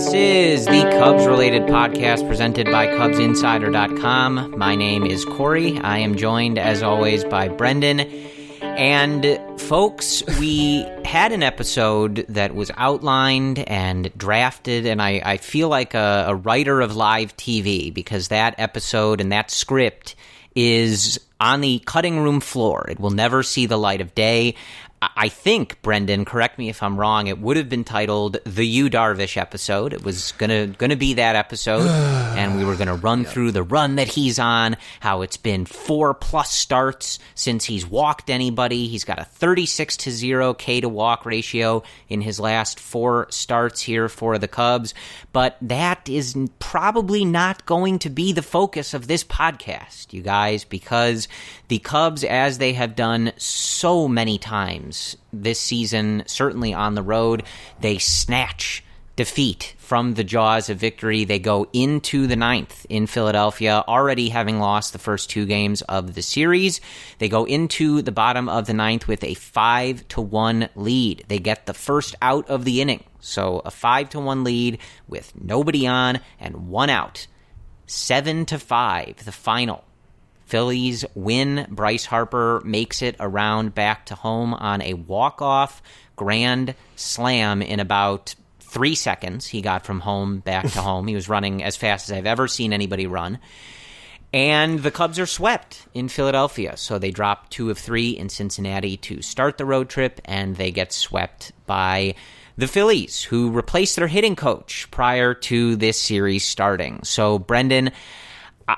This is the Cubs-related podcast presented by CubsInsider.com. My name is Corey. I am joined, as always, by Brendan. And, folks, we had an episode that was outlined and drafted, and I feel like a writer of live TV, because that episode and that script is on the cutting room floor. It will never see the light of day. I think, Brendan, correct me if I'm wrong, it would have been titled the Yu Darvish episode. It was gonna be that episode, and we were gonna run through the run that he's on, how it's been 4+ starts since he's walked anybody. He's got a 36-0 K to walk ratio in his last 4 starts here for the Cubs. But that is probably not going to be the focus of this podcast, you guys, because the Cubs, as they have done so many times this season, certainly on the road, they snatch defeat from the jaws of victory. They go into the 9th in Philadelphia, already having lost the first 2 games of the series. They go into the bottom of the 9th with a 5-1 lead. They get the first out of the inning. So a 5-1 lead with nobody on and 1 out. 7-5, the final. Phillies win. Bryce Harper makes it around back to home on a walk-off grand slam in about 3 seconds. He got from home back to home. He was running as fast as I've ever seen anybody run. And the Cubs are swept in Philadelphia. So they drop 2 of 3 in Cincinnati to start the road trip, and they get swept by the Phillies, who replaced their hitting coach prior to this series starting. So, Brendan,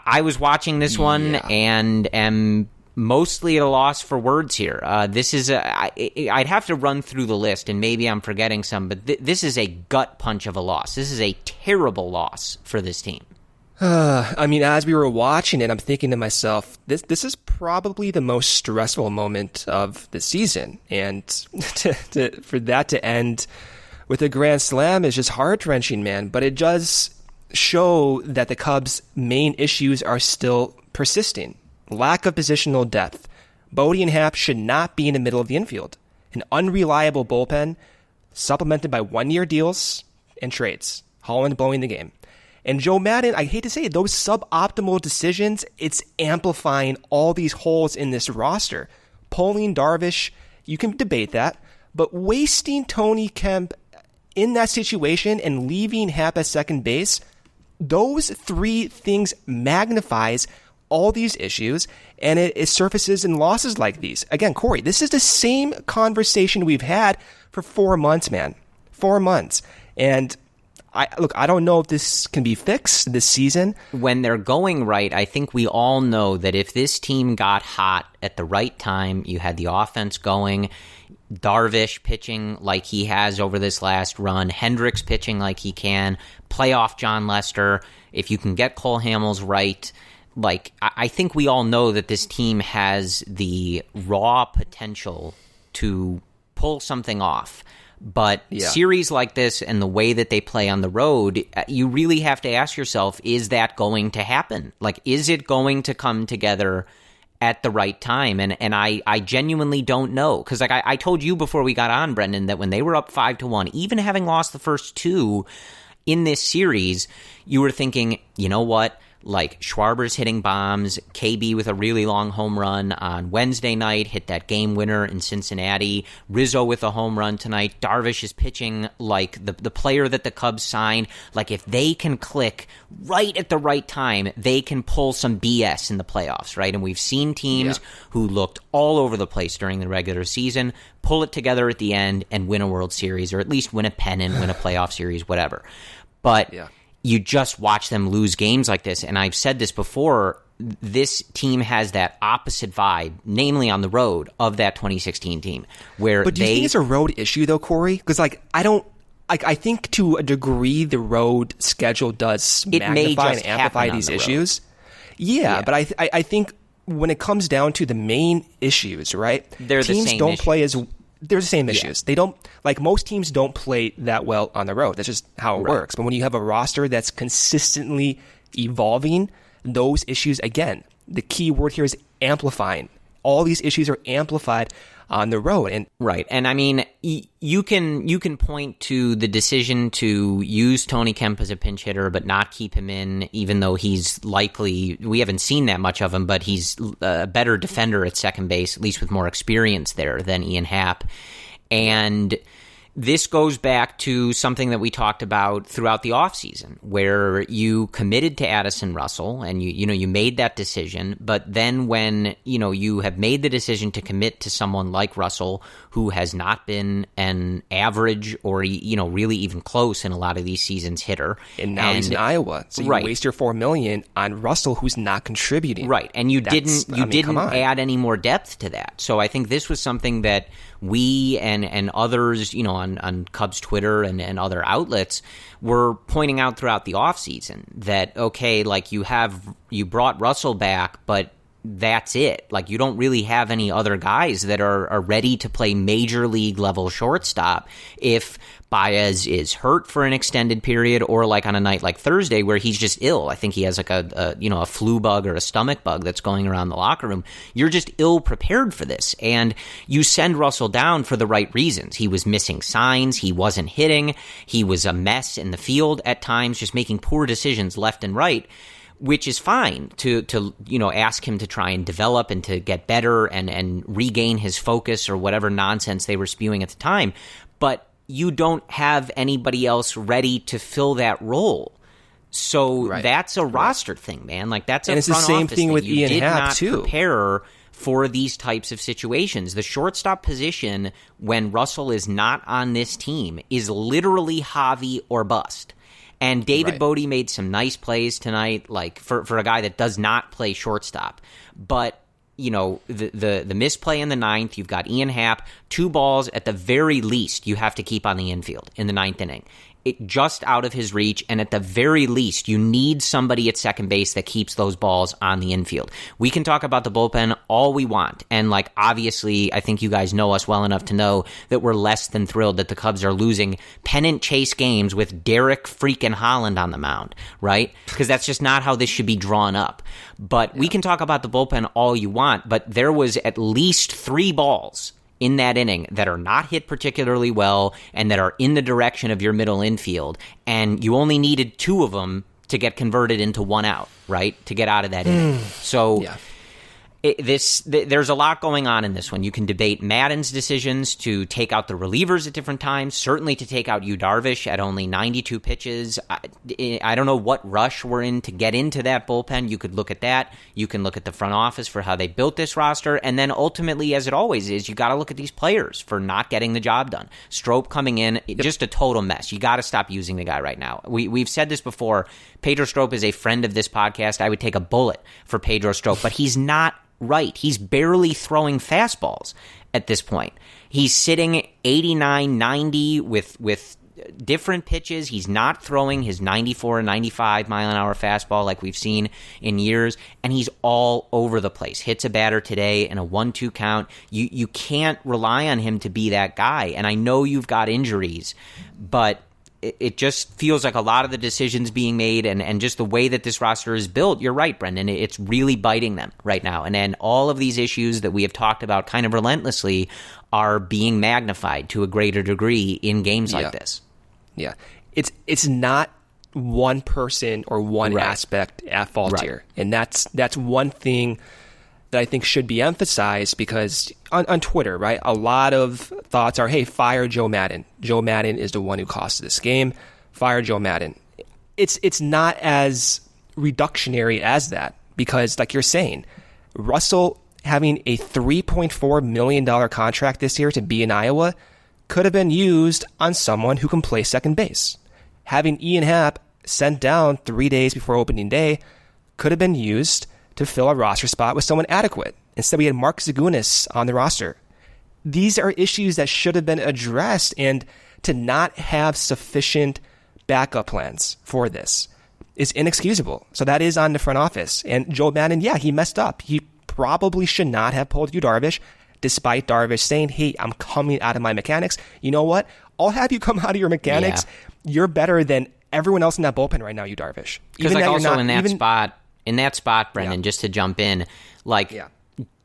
I was watching this one and am mostly at a loss for words here. This is I'd have to run through the list, and maybe I'm forgetting some, but this is a gut punch of a loss. This is a terrible loss for this team. I mean, as we were watching it, I'm thinking to myself, this is probably the most stressful moment of the season, and for that to end with a grand slam is just heart-wrenching, man. But it does show that the Cubs' main issues are still persisting. Lack of positional depth. Bodie and Happ should not be in the middle of the infield. An unreliable bullpen, supplemented by 1-year deals and trades. Holland blowing the game. And Joe Maddon, I hate to say it, those suboptimal decisions, it's amplifying all these holes in this roster. Pulling Darvish, you can debate that, but wasting Tony Kemp in that situation and leaving Happ at second base, those 3 things magnifies all these issues, and it surfaces in losses like these. Again, Corey, this is the same conversation we've had for 4 months, man. 4 months. And I don't know if this can be fixed this season. When they're going right, I think we all know that if this team got hot at the right time, you had the offense going, Darvish pitching like he has over this last run, Hendricks pitching like he can, playoff John Lester, if you can get Cole Hamels right, like I think we all know that this team has the raw potential to pull something off. But series like this and the way that they play on the road, you really have to ask yourself, is that going to happen? Like, is it going to come together at the right time? And I genuinely don't know. Because like I told you before we got on, Brendan, that when they were up 5-1, even having lost the first 2 in this series, you were thinking, you know what? Like, Schwarber's hitting bombs, KB with a really long home run on Wednesday night, hit that game winner in Cincinnati, Rizzo with a home run tonight, Darvish is pitching like the player that the Cubs signed. Like, if they can click right at the right time, they can pull some BS in the playoffs, right? And we've seen teams who looked all over the place during the regular season pull it together at the end and win a World Series, or at least win a pennant, win a playoff series, whatever. But you just watch them lose games like this, and I've said this before, this team has that opposite vibe, namely on the road, of that 2016 team. But do you think it's a road issue, though, Corey? Because, I think to a degree the road schedule does magnify and amplify these issues. But I think when it comes down to the main issues, right? They're teams the same don't issues. play as they're the same issues. They don't, like, most teams don't play that well on the road. That's just how it works. But when you have a roster that's consistently evolving, those issues, again, the key word here is amplifying. all these issues are amplified on the road. And right. And I mean, you can point to the decision to use Tony Kemp as a pinch hitter, but not keep him in, even though he's likely, we haven't seen that much of him, but he's a better defender at second base, at least with more experience there than Ian Happ. And this goes back to something that we talked about throughout the offseason, where you committed to Addison Russell and you made that decision. But then when you have made the decision to commit to someone like Russell, who has not been an average or really even close in a lot of these seasons hitter, and now he's in Iowa, so you waste your $4 million on Russell, who's not contributing. Right, and you didn't add any more depth to that. So I think this was something that we and others, on Cubs Twitter and other outlets were pointing out throughout the offseason that, okay, like you brought Russell back, but that's it. Like you don't really have any other guys that are ready to play major league level shortstop if Baez is hurt for an extended period, or like on a night like Thursday where he's just ill. I think he has like a flu bug or a stomach bug that's going around the locker room. You're just ill prepared for this, and you send Russell down for the right reasons. He was missing signs, he wasn't hitting, he was a mess in the field at times, just making poor decisions left and right, which is fine to ask him to try and develop and to get better and regain his focus or whatever nonsense they were spewing at the time. But you don't have anybody else ready to fill that role. So that's a roster thing, man. Like that's a and it's front the same office thing with you Ian did Happ not too. Prepare for these types of situations. The shortstop position when Russell is not on this team is literally Javi or bust. And David Bodie made some nice plays tonight, like for a guy that does not play shortstop. But the misplay in the ninth, you've got Ian Happ, 2 balls at the very least you have to keep on the infield in the ninth inning. It just out of his reach, and at the very least, you need somebody at second base that keeps those balls on the infield. We can talk about the bullpen all we want, and like obviously, I think you guys know us well enough to know that we're less than thrilled that the Cubs are losing pennant chase games with Derek freaking Holland on the mound, right? Because that's just not how this should be drawn up. But we can talk about the bullpen all you want, but there was at least 3 balls in that inning that are not hit particularly well and that are in the direction of your middle infield, and you only needed 2 of them to get converted into 1 out, right, to get out of that inning. So there's a lot going on in this one. You can debate Maddon's decisions to take out the relievers at different times, certainly to take out Darvish at only 92 pitches. I don't know what rush we're in to get into that bullpen. You could look at that. You can look at the front office for how they built this roster. And then ultimately, as it always is, you got to look at these players for not getting the job done. Strop coming in, just a total mess. You got to stop using the guy right now. We've said this before. Pedro Strop is a friend of this podcast. I would take a bullet for Pedro Strop, but he's not right. He's barely throwing fastballs at this point. He's sitting 89, 90 with different pitches. He's not throwing his 94 and 95 mile-an-hour fastball like we've seen in years, and he's all over the place. Hits a batter today in a 1-2 count. You can't rely on him to be that guy, and I know you've got injuries, but it just feels like a lot of the decisions being made and just the way that this roster is built, you're right, Brendan, it's really biting them right now. And then all of these issues that we have talked about kind of relentlessly are being magnified to a greater degree in games like this. Yeah. It's not one person or one aspect at fault here. And that's one thing that I think should be emphasized, because on Twitter, right, a lot of thoughts are, hey, fire Joe Maddon. Joe Maddon is the one who cost this game. Fire Joe Maddon. It's not as reductionary as that, because like you're saying, Russell having a $3.4 million contract this year to be in Iowa could have been used on someone who can play second base. Having Ian Happ sent down 3 days before opening day could have been used to fill a roster spot with someone adequate. Instead, we had Mark Zagunis on the roster. These are issues that should have been addressed, and to not have sufficient backup plans for this is inexcusable. So that is on the front office. And Joe Maddon, he messed up. He probably should not have pulled Darvish, despite Darvish saying, hey, I'm coming out of my mechanics. You know what? I'll have you come out of your mechanics. Yeah. You're better than everyone else in that bullpen right now, Darvish. Because like also in that spot, Brendan, just to jump in,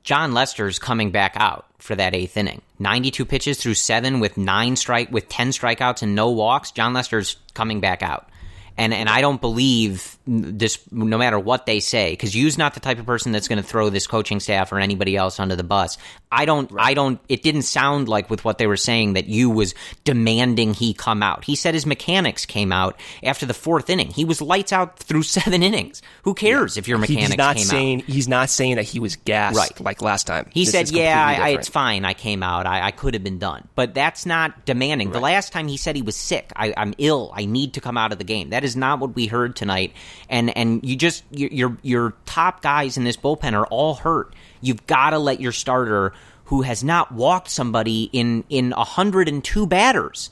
John Lester's coming back out for that 8th inning. 92 pitches through 7 with 10 strikeouts and no walks. John Lester's coming back out. And I don't believe this, no matter what they say, because you's not the type of person that's going to throw this coaching staff or anybody else under the bus. It didn't sound like with what they were saying that you was demanding he come out. He said his mechanics came out after the 4th inning. He was lights out through 7 innings. Who cares if your mechanics came out? He's not saying that he was gassed like last time. He said, it's fine. I came out. I could have been done. But that's not demanding. Right. The last time he said he was sick. I'm ill. I need to come out of the game. That is not what we heard tonight. And your top guys in this bullpen are all hurt. You've got to let your starter, who has not walked somebody in 102 batters.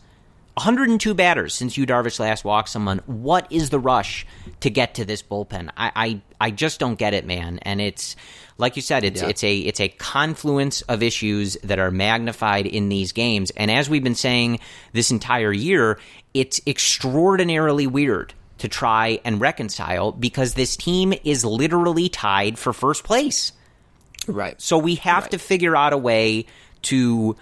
102 batters since Yu Darvish last walked someone. What is the rush to get to this bullpen? I just don't get it, man. And it's like you said, it's a confluence of issues that are magnified in these games. And as we've been saying this entire year, it's extraordinarily weird to try and reconcile because this team is literally tied for first place. Right. So we have to figure out a way to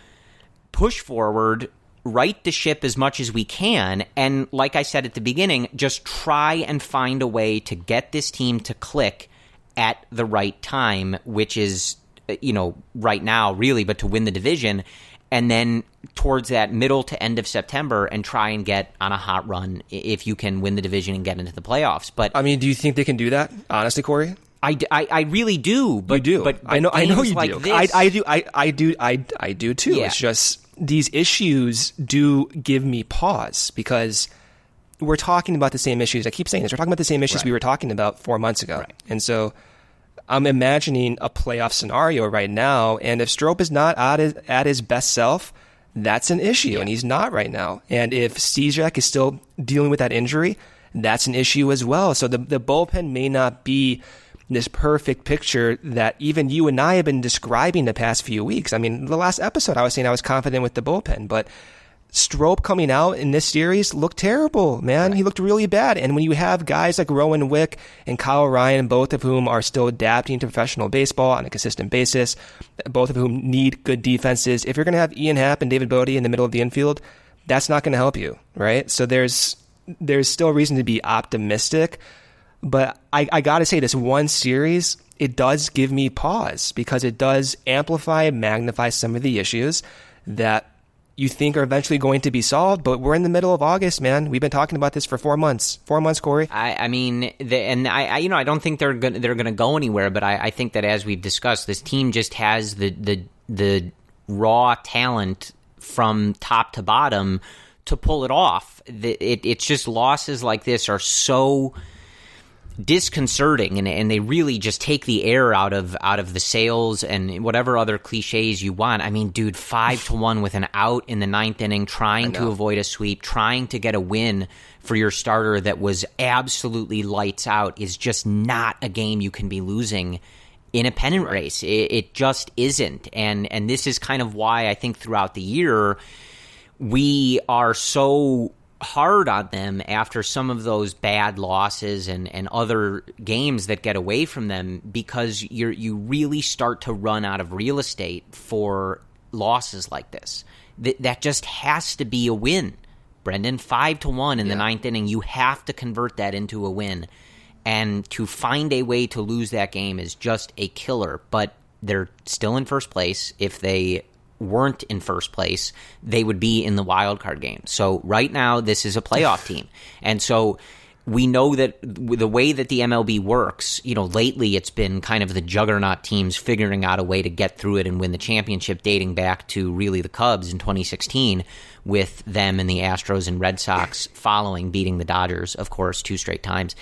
push forward, right the ship as much as we can, and like I said at the beginning, just try and find a way to get this team to click at the right time, which is, right now, really, but to win the division, and then towards that middle to end of September and try and get on a hot run if you can win the division and get into the playoffs. But I mean, do you think they can do that, honestly, Corey? I really do. But, you do. But I know you like do. This, I do too. Yeah. It's just these issues do give me pause because we're talking about the same issues. I keep saying this. We're talking about the same issues we were talking about 4 months ago. Right. And so I'm imagining a playoff scenario right now. And if Strop is not at his best self, that's an issue. And he's not right now. And if Cizek is still dealing with that injury, that's an issue as well. So the bullpen may not be this perfect picture that even you and I have been describing the past few weeks. I mean, the last episode I was saying I was confident with the bullpen, but Strop coming out in this series looked terrible, man. Right. He looked really bad. And when you have guys like Rowan Wick and Kyle Ryan, both of whom are still adapting to professional baseball on a consistent basis, both of whom need good defenses, if you're going to have Ian Happ and David Bodie in the middle of the infield, that's not going to help you, right? So there's still reason to be optimistic. But I got to say, this one series, it does give me pause because it does amplify and magnify some of the issues that you think are eventually going to be solved. But we're in the middle of August, man. We've been talking about this for 4 months. 4 months, Corey. I don't think they're gonna go anywhere. But I think that as we've discussed, this team just has the raw talent from top to bottom to pull it off. It's just losses like this are so disconcerting, and they really just take the air out of the sails and whatever other cliches you want. I mean, dude, 5-1 with an out in the 9th inning, trying to avoid a sweep, trying to get a win for your starter that was absolutely lights out is just not a game you can be losing in a pennant race. It just isn't, and this is kind of why I think throughout the year we are so hard on them after some of those bad losses and other games that get away from them, because you really start to run out of real estate for losses like this. That just has to be a win, Brendan. 5-1 in the 9th inning, you have to convert that into a win, and to find a way to lose that game is just a killer. But they're still in first place. If they weren't in first place, they would be in the wild card game. So right now, this is a playoff team. And so we know that the way that the MLB works, lately it's been kind of the juggernaut teams figuring out a way to get through it and win the championship, dating back to really the Cubs in 2016 with them and the Astros and Red Sox following, beating the Dodgers, of course, 2 straight times.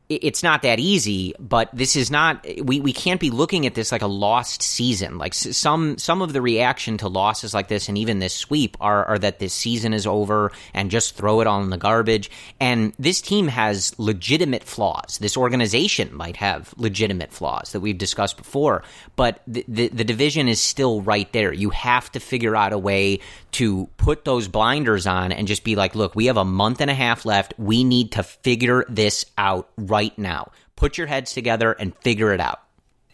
It's not that easy, but this is not. We can't be looking at this like a lost season. Like some of the reaction to losses like this, and even this sweep, are that this season is over and just throw it all in the garbage. And this team has legitimate flaws. This organization might have legitimate flaws that we've discussed before, but the division is still right there. You have to figure out a way to put those blinders on and just be like, look, we have a month and a half left. We need to figure this out right now. Put your heads together and figure it out.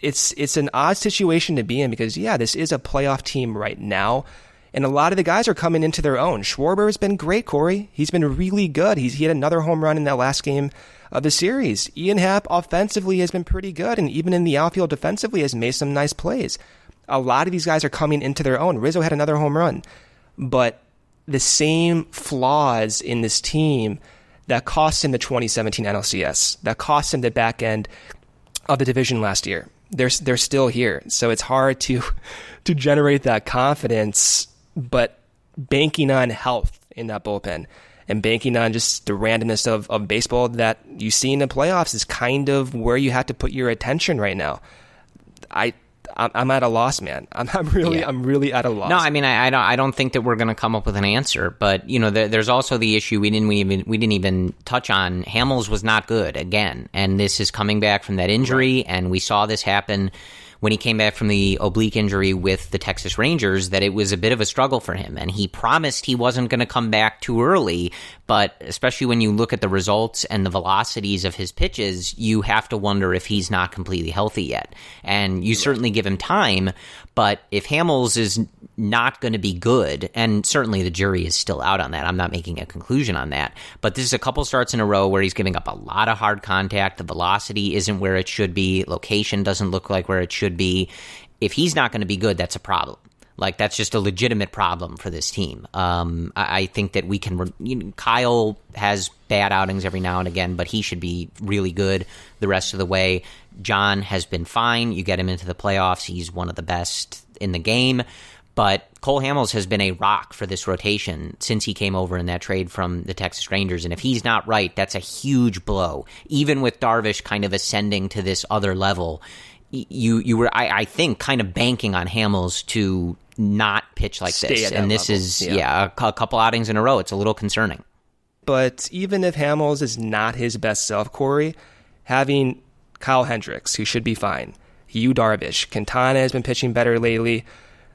it's an odd situation to be in because, yeah, this is a playoff team right now. And a lot of the guys are coming into their own. Schwarber has been great, Corey. He's been really good. He had another home run in that last game of the series. Ian Happ offensively has been pretty good, and even in the outfield defensively has made some nice plays. A lot of these guys are coming into their own. Rizzo had another home run. But the same flaws in this team that cost him the 2017 NLCS, that cost him the back end of the division last year, they're still here. So it's hard to generate that confidence, but banking on health in that bullpen and banking on just the randomness of baseball that you see in the playoffs is kind of where you have to put your attention right now. I'm at a loss, man. I'm really at a loss. No, I mean, I don't think that we're going to come up with an answer. But there's also the issue we didn't even touch on. Hamels was not good again, and this is coming back from that injury, right. And we saw this happen when he came back from the oblique injury with the Texas Rangers, that it was a bit of a struggle for him. And he promised he wasn't going to come back too early, but especially when you look at the results and the velocities of his pitches, you have to wonder if he's not completely healthy yet. And you certainly give him time, but if Hamels is not going to be good, and certainly the jury is still out on that, I'm not making a conclusion on that, but this is a couple starts in a row where he's giving up a lot of hard contact, the velocity isn't where it should be, location doesn't look like where it should be. If he's not going to be good, that's a problem. Like, that's just a legitimate problem for this team. I think that we can... Kyle has bad outings every now and again, but he should be really good the rest of the way. John has been fine. You get him into the playoffs, he's one of the best in the game. But Cole Hamels has been a rock for this rotation since he came over in that trade from the Texas Rangers. And if he's not right, that's a huge blow. Even with Darvish kind of ascending to this other level, you were, I think, kind of banking on Hamels to not pitch like this. And this level. Is, a couple outings in a row. It's a little concerning. But even if Hamels is not his best self, Corey, having Kyle Hendricks, who should be fine, Yu Darvish, Quintana has been pitching better lately,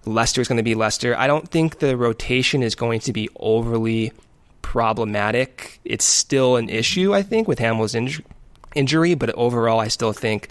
Lester's going to be Lester. I don't think the rotation is going to be overly problematic. It's still an issue, I think, with Hamels' injury, but overall I still think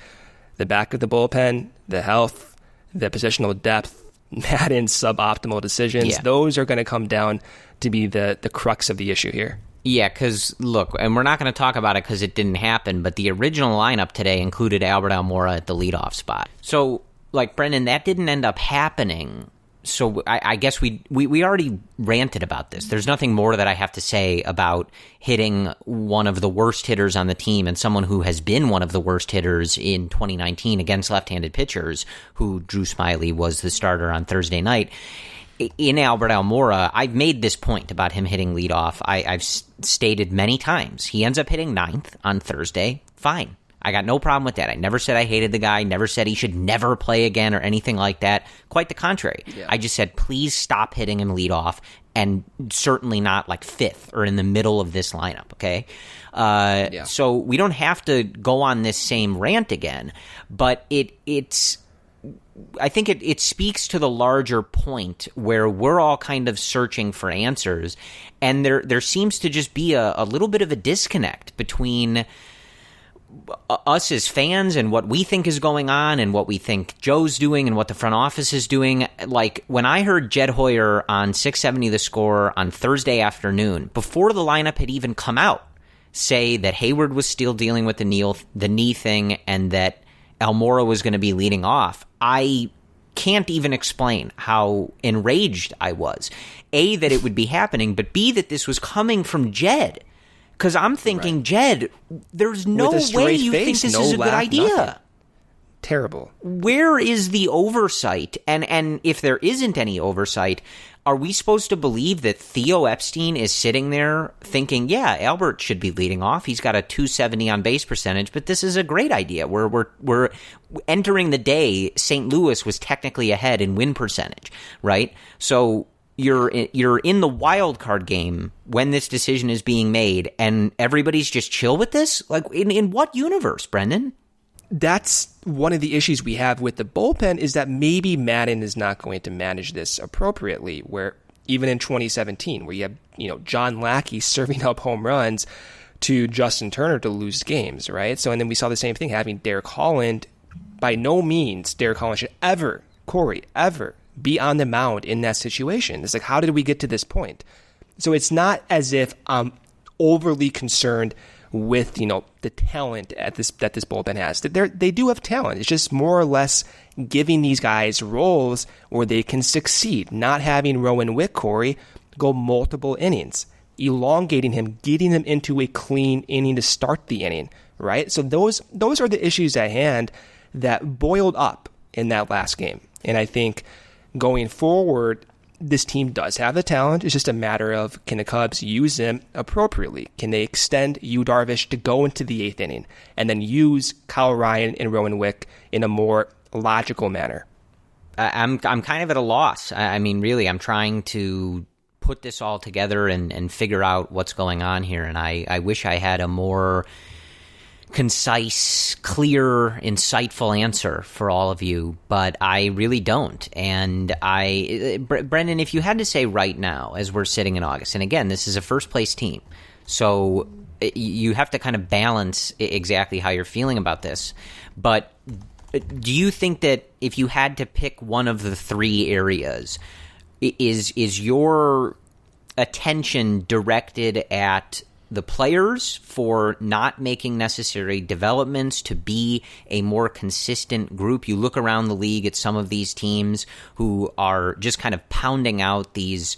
the back of the bullpen, the health, the positional depth, Maddon's suboptimal decisions, those are going to come down to be the crux of the issue here. Yeah, because, look, and we're not going to talk about it because it didn't happen, but the original lineup today included Albert Almora at the leadoff spot. So, like, Brendan, that didn't end up happening. So I guess we already ranted about this. There's nothing more that I have to say about hitting one of the worst hitters on the team and someone who has been one of the worst hitters in 2019 against left-handed pitchers, who Drew Smyly was the starter on Thursday night. In Albert Almora, I've made this point about him hitting leadoff. I've stated many times. He ends up hitting ninth on Thursday. Fine. I got no problem with that. I never said I hated the guy, never said he should never play again or anything like that. Quite the contrary. Yeah. I just said, please stop hitting him leadoff, and certainly not like fifth or in the middle of this lineup, okay? So we don't have to go on this same rant again, but it's... I think it speaks to the larger point where we're all kind of searching for answers, and there seems to just be a little bit of a disconnect between us as fans and what we think is going on and what we think Joe's doing and what the front office is doing. Like, when I heard Jed Hoyer on 670 The Score on Thursday afternoon, before the lineup had even come out, say that Hayward was still dealing with the knee thing and that Almora was going to be leading off, I can't even explain how enraged I was. A, that it would be happening, but B, that this was coming from Jed. Because I'm thinking, right. Jed, there's no way you think this is a good idea. Nothing. Terrible. Where is the oversight? And if there isn't any oversight, are we supposed to believe that Theo Epstein is sitting there thinking, yeah, Albert should be leading off. He's got a 270 on base percentage, but this is a great idea. We're entering the day. St. Louis was technically ahead in win percentage, right? So you're in the wild card game when this decision is being made, and everybody's just chill with this? Like, in what universe, Brendan? That's one of the issues we have with the bullpen, is that maybe Maddon is not going to manage this appropriately, where even in 2017, where you have, John Lackey serving up home runs to Justin Turner to lose games, right? So, and then we saw the same thing, having Derek Holland by no means Derek Holland should ever, Corey, ever be on the mound in that situation. It's like, how did we get to this point? So it's not as if I'm overly concerned with, the talent that this bullpen has. They do have talent. It's just more or less giving these guys roles where they can succeed, not having Rowan Wick, Corey, go multiple innings, elongating him, getting him into a clean inning to start the inning, right? So those are the issues at hand that boiled up in that last game. And I think going forward, this team does have the talent. It's just a matter of, can the Cubs use them appropriately? Can they extend Yu Darvish to go into the 8th inning and then use Kyle Ryan and Rowan Wick in a more logical manner? I'm kind of at a loss. I mean, really, I'm trying to put this all together and figure out what's going on here. And I wish I had a more concise, clear, insightful answer for all of you, but I really don't. And Brendan, if you had to say right now, as we're sitting in August, and again, this is a first place team, so you have to kind of balance exactly how you're feeling about this. But do you think that if you had to pick one of the 3 areas, is your attention directed at the players for not making necessary developments to be a more consistent group? You look around the league at some of these teams who are just kind of pounding out these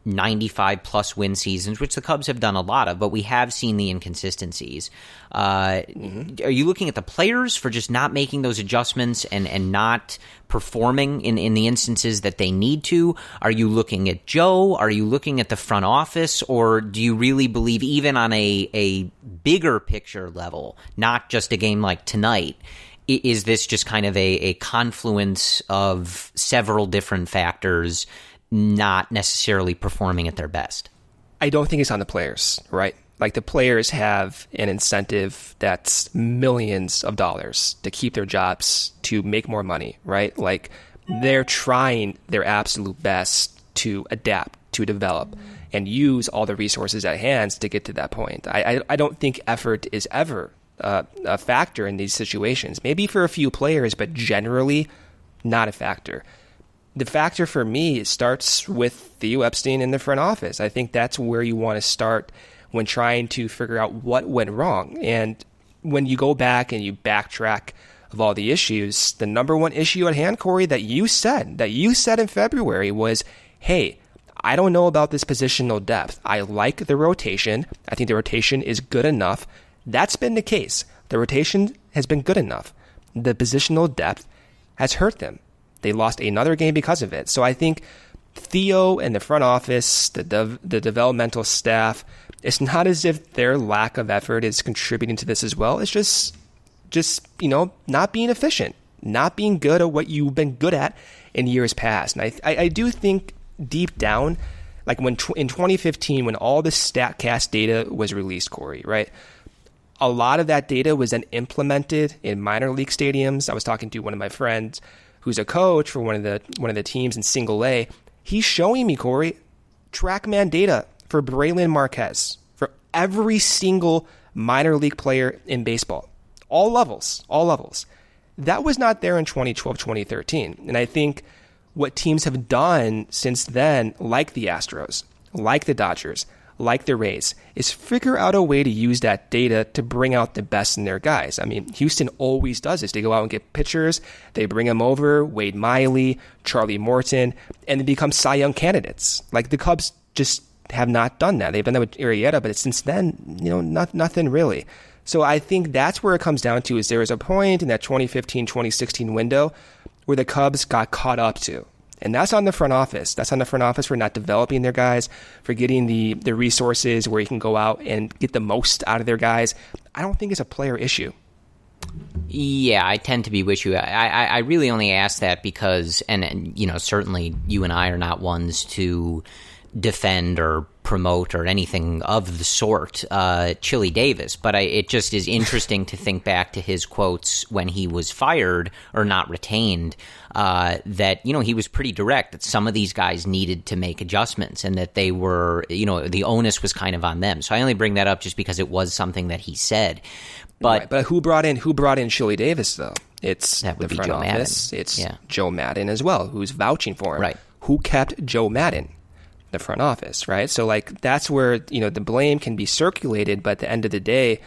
95-plus win seasons, which the Cubs have done a lot of, but we have seen the inconsistencies. Are you looking at the players for just not making those adjustments and not performing in the instances that they need to? Are you looking at Joe? Are you looking at the front office? Or do you really believe, even on a bigger picture level, not just a game like tonight, is this just kind of a confluence of several different factors not necessarily performing at their best? I don't think it's on the players, right? Like, the players have an incentive that's millions of dollars to keep their jobs, to make more money, right? Like, they're trying their absolute best to adapt, to develop, and use all the resources at hand to get to that point. I don't think effort is ever a factor in these situations. Maybe for a few players, but generally not a factor. The factor for me starts with Theo Epstein in the front office. I think that's where you want to start when trying to figure out what went wrong. And when you go back and you backtrack of all the issues, the number one issue at hand, Corey, that you said in February was, hey, I don't know about this positional depth. I like the rotation. I think the rotation is good enough. That's been the case. The rotation has been good enough. The positional depth has hurt them. They lost another game because of it. So I think Theo and the front office, the developmental staff, it's not as if their lack of effort is contributing to this as well. It's just not being efficient, not being good at what you've been good at in years past. And I do think deep down, like in 2015, when all the Statcast data was released, Corey, right? A lot of that data was then implemented in minor league stadiums. I was talking to one of my friends who's a coach for one of the teams in Single A. He's showing me, Corey, TrackMan data for Braylon Marquez, for every single minor league player in baseball. All levels. That was not there in 2012, 2013. And I think what teams have done since then, like the Astros, like the Dodgers, like the Rays, is figure out a way to use that data to bring out the best in their guys. I mean, Houston always does this. They go out and get pitchers, they bring them over, Wade Miley, Charlie Morton, and they become Cy Young candidates. Like, the Cubs just have not done that. They've done that with Arrieta, but since then, nothing really. So I think that's where it comes down to, is there was a point in that 2015-2016 window where the Cubs got caught up to. And that's on the front office. That's on the front office for not developing their guys, for getting the resources where you can go out and get the most out of their guys. I don't think it's a player issue. Yeah, I tend to be with you. I really only ask that because, and certainly you and I are not ones to defend or promote or anything of the sort, Chili Davis. But it just is interesting to think back to his quotes when he was fired or not retained, that, he was pretty direct that some of these guys needed to make adjustments and that they were, the onus was kind of on them. So I only bring that up just because it was something that he said. But who brought in Chili Davis, though? It's that would the be front Joe office. Maddon. It's Yeah. Joe Maddon as well, who's vouching for him. Right. Who kept Joe Maddon? The front office, right? So like that's where, the blame can be circulated, but at the end of the day,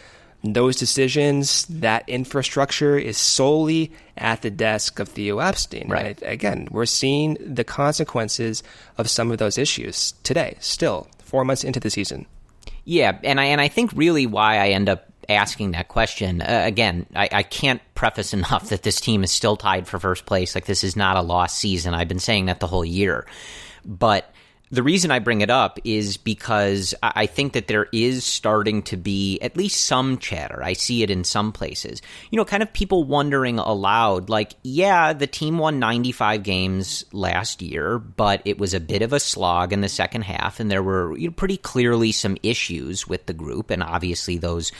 those decisions, that infrastructure is solely at the desk of Theo Epstein. Right. Again, we're seeing the consequences of some of those issues today, still 4 months into the season. Yeah, and I think really why I end up asking that question, again, I can't preface enough that this team is still tied for first place. Like, this is not a lost season. I've been saying that the whole year. But the reason I bring it up is because I think that there is starting to be at least some chatter. I see it in some places. Kind of people wondering aloud, like, yeah, the team won 95 games last year, but it was a bit of a slog in the second half, and there were pretty clearly some issues with the group, and obviously those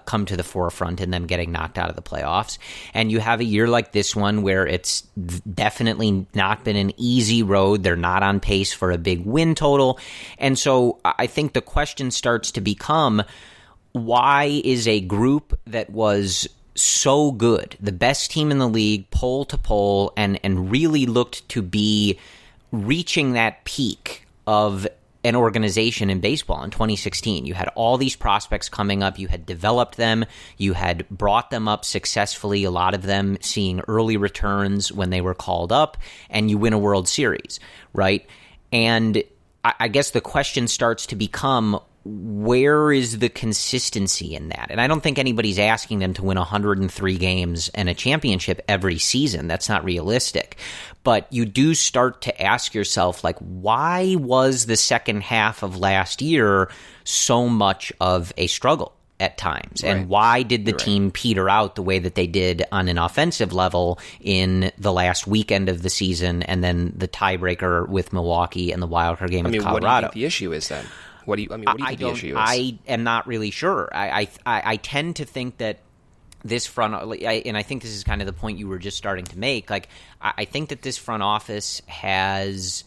come to the forefront in them getting knocked out of the playoffs. And you have a year like this one where it's definitely not been an easy road. They're not on pace for a big win total. And so I think the question starts to become, why is a group that was so good, the best team in the league, poll to poll, and really looked to be reaching that peak of an organization in baseball in 2016. You had all these prospects coming up. You had developed them. You had brought them up successfully, a lot of them seeing early returns when they were called up, and you win a World Series, right? And I guess the question starts to become, where is the consistency in that? And I don't think anybody's asking them to win 103 games and a championship every season. That's not realistic. But you do start to ask yourself, like, why was the second half of last year so much of a struggle at times? And why did the team peter out the way that they did on an offensive level in the last weekend of the season, and then the tiebreaker with Milwaukee and the wildcard game with Colorado? What do you think the issue is then? What do you think the issue is? I am not really sure. I tend to think that this front, and I think this is kind of the point you were just starting to make, like, I think that this front office has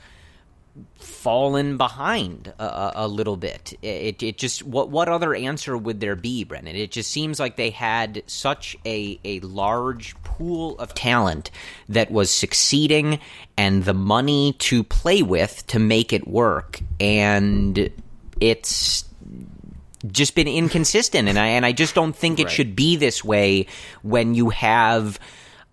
fallen behind a little bit. It just, what other answer would there be, Brendan? It just seems like they had such a large pool of talent that was succeeding, and the money to play with to make it work, and it's just been inconsistent. And I just don't think it should be this way when you have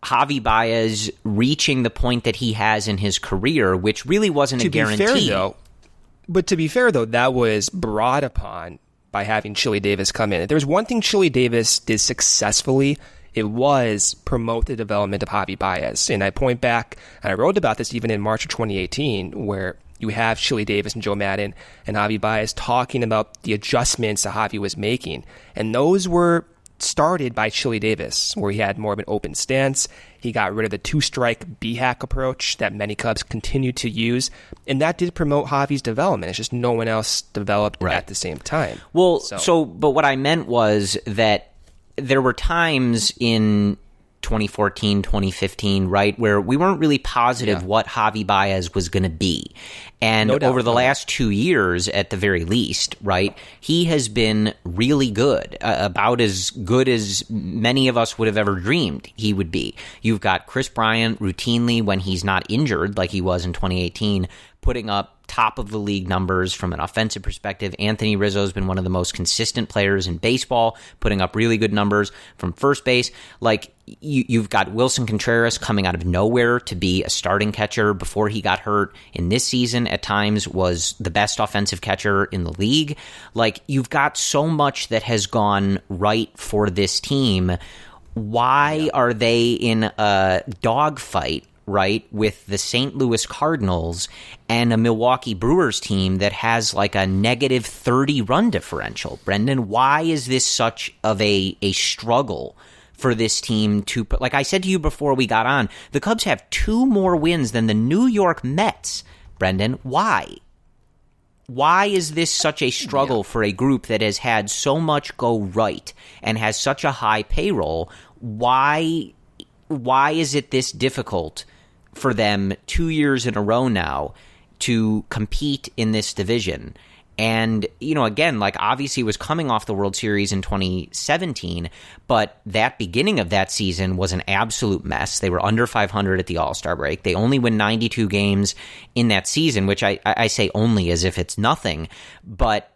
Javi Baez reaching the point that he has in his career, which really wasn't a guarantee. To be fair, though, that was brought upon by having Chili Davis come in. If there was one thing Chili Davis did successfully, it was promote the development of Javi Baez. And I point back, and I wrote about this even in March of 2018, where you have Chili Davis and Joe Maddon and Javi Baez talking about the adjustments that Javi was making. And those were started by Chili Davis, where he had more of an open stance. He got rid of the two-strike B-hack approach that many Cubs continue to use, and that did promote Javi's development. It's just no one else developed at the same time. Well, but what I meant was that there were times in 2014, 2015, right, where we weren't really positive what Javi Baez was going to be. And over the last 2 years, at the very least, right, he has been really good, about as good as many of us would have ever dreamed he would be. You've got Chris Bryant routinely, when he's not injured like he was in 2018, putting up top of the league numbers from an offensive perspective. Anthony Rizzo's been one of the most consistent players in baseball, putting up really good numbers from first base. Like, you've got Wilson Contreras coming out of nowhere to be a starting catcher before he got hurt. In this season, at times, was the best offensive catcher in the league. Like, you've got so much that has gone right for this team. Why are they in a dogfight, right, with the St. Louis Cardinals and a Milwaukee Brewers team that has like a negative 30 run differential? Brendan, why is this such of a struggle for this team to, like I said to you before we got on, the Cubs have 2 more wins than the New York Mets. Brendan, why? Why is this such a struggle for a group that has had so much go right and has such a high payroll? Why is it this difficult for them 2 years in a row now to compete in this division? And, again, like obviously was coming off the World Series in 2017, but that beginning of that season was an absolute mess. They were under 500 at the All-Star break. They only win 92 games in that season, which I say only as if it's nothing, but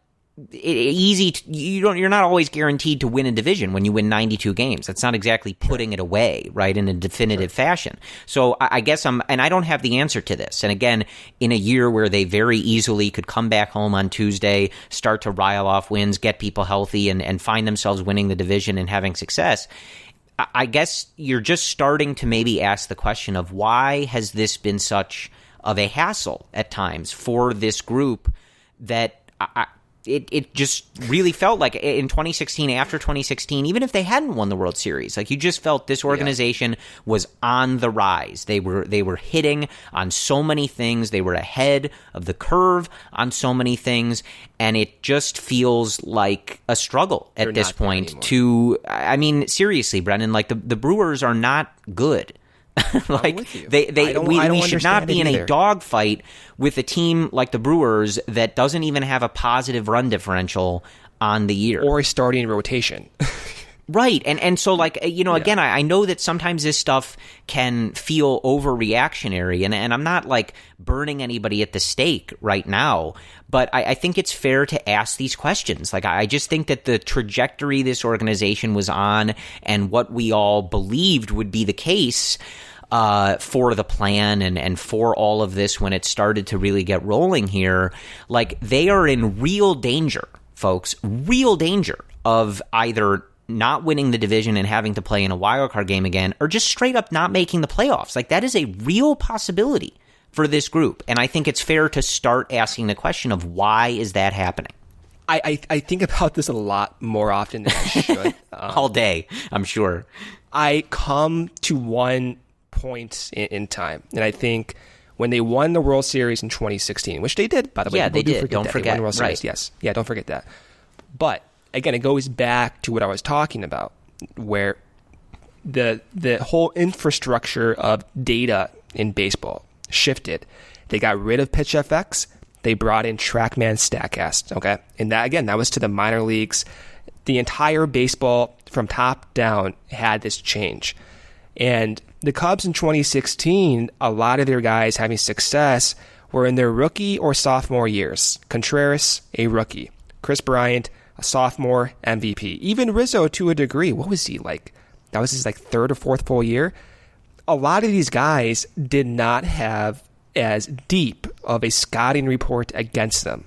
you're not always guaranteed to win a division when you win 92 games. That's not exactly putting it away, right, in a definitive fashion. So I guess and I don't have the answer to this. And again, in a year where they very easily could come back home on Tuesday, start to rile off wins, get people healthy, and find themselves winning the division and having success, I guess you're just starting to maybe ask the question of why has this been such of a hassle at times for this group that It just really felt like in 2016, after 2016, even if they hadn't won the World Series, like you just felt this organization was on the rise. They were hitting on so many things. They were ahead of the curve on so many things, and it just feels like a struggle at this point. Seriously, Brendan, like the Brewers are not good. Like we should not be in a dogfight with a team like the Brewers that doesn't even have a positive run differential on the year or a starting rotation. Right. And so again, I know that sometimes this stuff can feel overreactionary, and I'm not like burning anybody at the stake right now, but I think it's fair to ask these questions. Like, I just think that the trajectory this organization was on and what we all believed would be the case for the plan and for all of this when it started to really get rolling here, like they are in real danger, folks, real danger of either not winning the division and having to play in a wildcard game again, or just straight up not making the playoffs. Like that is a real possibility for this group. And I think it's fair to start asking the question of why is that happening? I think about this a lot more often than I should. All day, I'm sure. I come to one point in time, and I think when they won the World Series in 2016, which they did, by the way. Yeah, they did. Don't forget. They won the World Series, yes. Yeah, don't forget that. But again, it goes back to what I was talking about, where the whole infrastructure of data in baseball shifted. They got rid of PitchFX. They brought in TrackMan Statcast, okay? And that, again, that was to the minor leagues. The entire baseball from top down had this change. And the Cubs in 2016, a lot of their guys having success were in their rookie or sophomore years. Contreras, a rookie. Chris Bryant, a sophomore MVP. Even Rizzo, to a degree. What was he like? That was his third or fourth full year. A lot of these guys did not have as deep of a scouting report against them.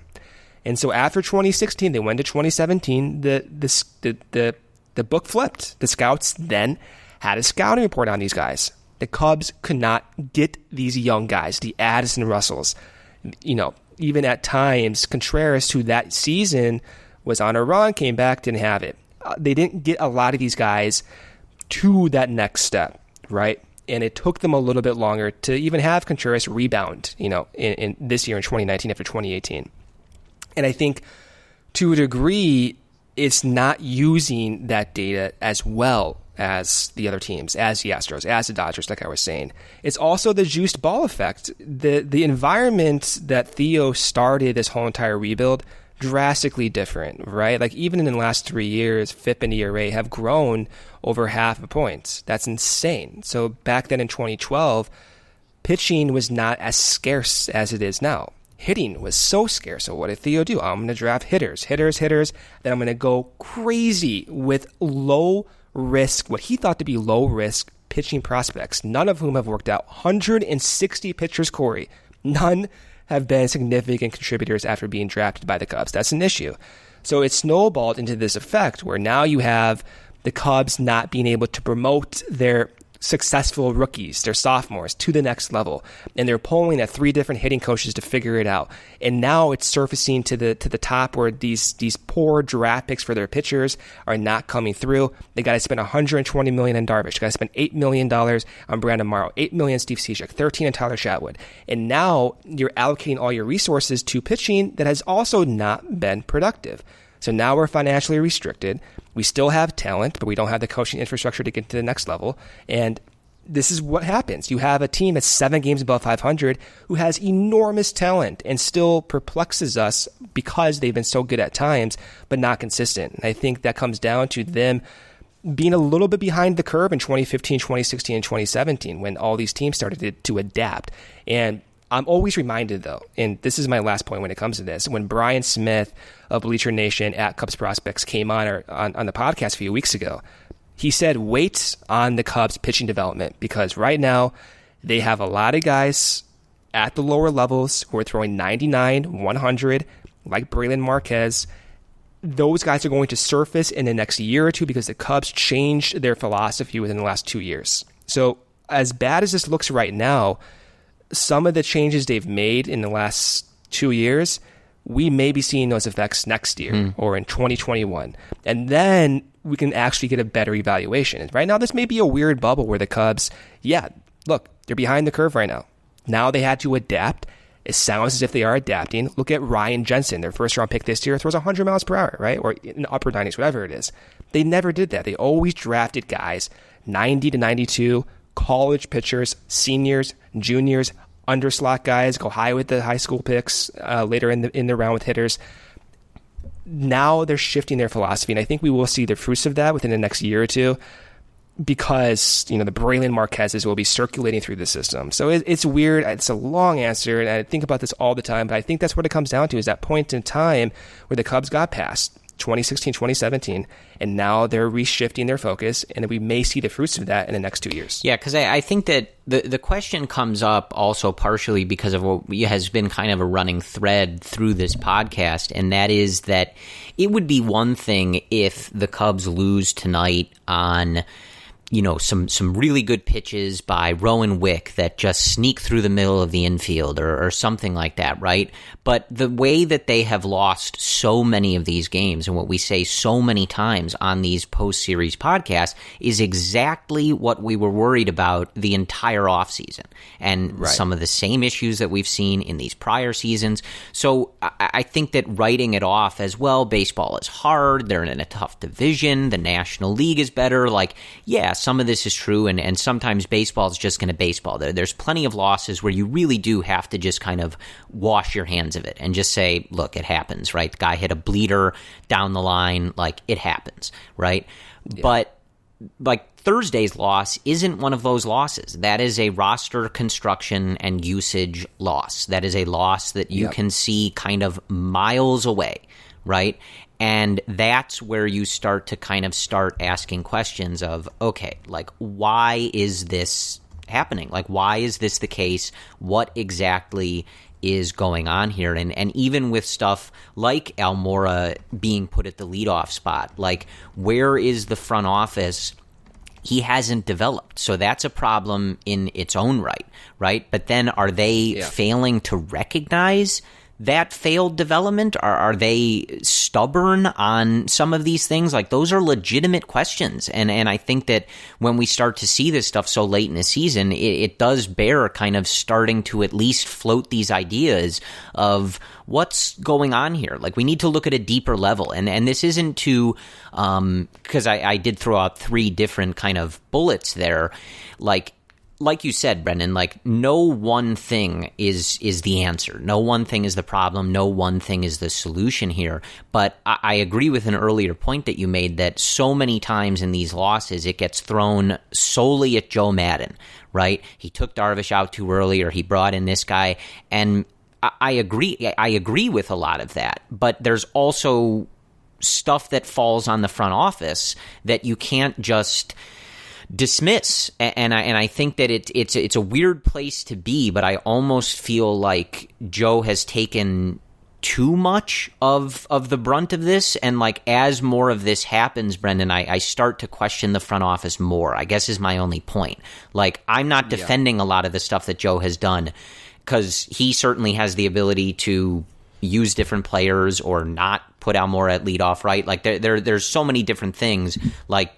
And so after 2016, they went to 2017, the book flipped. The scouts then had a scouting report on these guys. The Cubs could not get these young guys, the Addison Russells. Even at times, Contreras, who that season was on a run, came back, didn't have it. They didn't get a lot of these guys to that next step, right? And it took them a little bit longer to even have Contreras rebound, in this year in 2019 after 2018. And I think to a degree, it's not using that data as well as the other teams, as the Astros, as the Dodgers, like I was saying. It's also the juiced ball effect. The environment that Theo started this whole entire rebuild, drastically different, right? Like even in the last 3 years, FIP and ERA have grown over half a point. That's insane. So back then in 2012, pitching was not as scarce as it is now. Hitting was so scarce. So what did Theo do? I'm going to draft hitters. Then I'm going to go crazy with low risk, what he thought to be low risk pitching prospects, none of whom have worked out. 160 pitchers, Corey. None have been significant contributors after being drafted by the Cubs. That's an issue. So it snowballed into this effect where now you have the Cubs not being able to promote their successful rookies, their sophomores, to the next level. And they're polling at 3 different hitting coaches to figure it out. And now it's surfacing to the top where these poor draft picks for their pitchers are not coming through. They got to spend $120 million on Darvish. Got to spend $8 million on Brandon Morrow, $8 million on Steve Cishek, $13 on Tyler Chatwood. And now you're allocating all your resources to pitching that has also not been productive. So now we're financially restricted. We still have talent, but we don't have the coaching infrastructure to get to the next level. And this is what happens. You have a team that's 7 games above 500 who has enormous talent and still perplexes us because they've been so good at times, but not consistent. And I think that comes down to them being a little bit behind the curve in 2015, 2016, and 2017 when all these teams started to adapt. And I'm always reminded, though, and this is my last point when it comes to this, when Brian Smith of Bleacher Nation at Cubs Prospects came on the podcast a few weeks ago, he said wait on the Cubs pitching development because right now they have a lot of guys at the lower levels who are throwing 99, 100, like Braylon Marquez. Those guys are going to surface in the next year or two because the Cubs changed their philosophy within the last 2 years. So as bad as this looks right now, some of the changes they've made in the last 2 years, we may be seeing those effects next year or in 2021. And then we can actually get a better evaluation. Right now, this may be a weird bubble where the Cubs, look, they're behind the curve right now. Now they had to adapt. It sounds as if they are adapting. Look at Ryan Jensen, their first-round pick this year, throws 100 miles per hour, right? Or in the upper 90s, whatever it is. They never did that. They always drafted guys 90 to 92, college pitchers, seniors, juniors, underslot guys, go high with the high school picks later in the round with hitters. Now they're shifting their philosophy, and I think we will see the fruits of that within the next year or two, because the Braylon Marquezes will be circulating through the system. So it's weird. It's a long answer, and I think about this all the time, but I think that's what it comes down to, is that point in time where the Cubs got past 2016, 2017, and now they're reshifting their focus, and we may see the fruits of that in the next 2 years. Yeah, because I think that the question comes up also partially because of what has been kind of a running thread through this podcast, and that is that it would be one thing if the Cubs lose tonight on some really good pitches by Rowan Wick that just sneak through the middle of the infield or something like that, right? But the way that they have lost so many of these games, and what we say so many times on these post-series podcasts, is exactly what we were worried about the entire offseason. And some of the same issues that we've seen in these prior seasons. So I think that writing it off as, well, baseball is hard, they're in a tough division, the National League is better, some of this is true, and sometimes baseball is just going to baseball. There's plenty of losses where you really do have to just kind of wash your hands of it and just say, look, it happens, right? The guy hit a bleeder down the line, it happens, right? Yeah. But Thursday's loss isn't one of those losses. That is a roster construction and usage loss. That is a loss that you can see kind of miles away, right? And that's where you start to asking questions of, okay, why is this happening? Why is this the case? What exactly is going on here? And even with stuff like Almora being put at the leadoff spot, where is the front office? He hasn't developed. So that's a problem in its own right? But then are they failing to recognize that failed development? Are they stubborn on some of these things? Those are legitimate questions. And I think that when we start to see this stuff so late in the season, it does bear kind of starting to at least float these ideas of what's going on here. We need to look at a deeper level. And this isn't to, because I did throw out 3 different kind of bullets there, like you said, Brendan, no one thing is the answer. No one thing is the problem. No one thing is the solution here. But I agree with an earlier point that you made that so many times in these losses, it gets thrown solely at Joe Maddon, right? He took Darvish out too early, or he brought in this guy. And I agree with a lot of that. But there's also stuff that falls on the front office that you can't just dismiss, and I think that it's a weird place to be, but I almost feel like Joe has taken too much of the brunt of this, and as more of this happens, Brendan, I start to question the front office more, I guess is my only point. I'm not defending a lot of the stuff that Joe has done, because he certainly has the ability to use different players or not put Almora at leadoff, right? There's so many different things.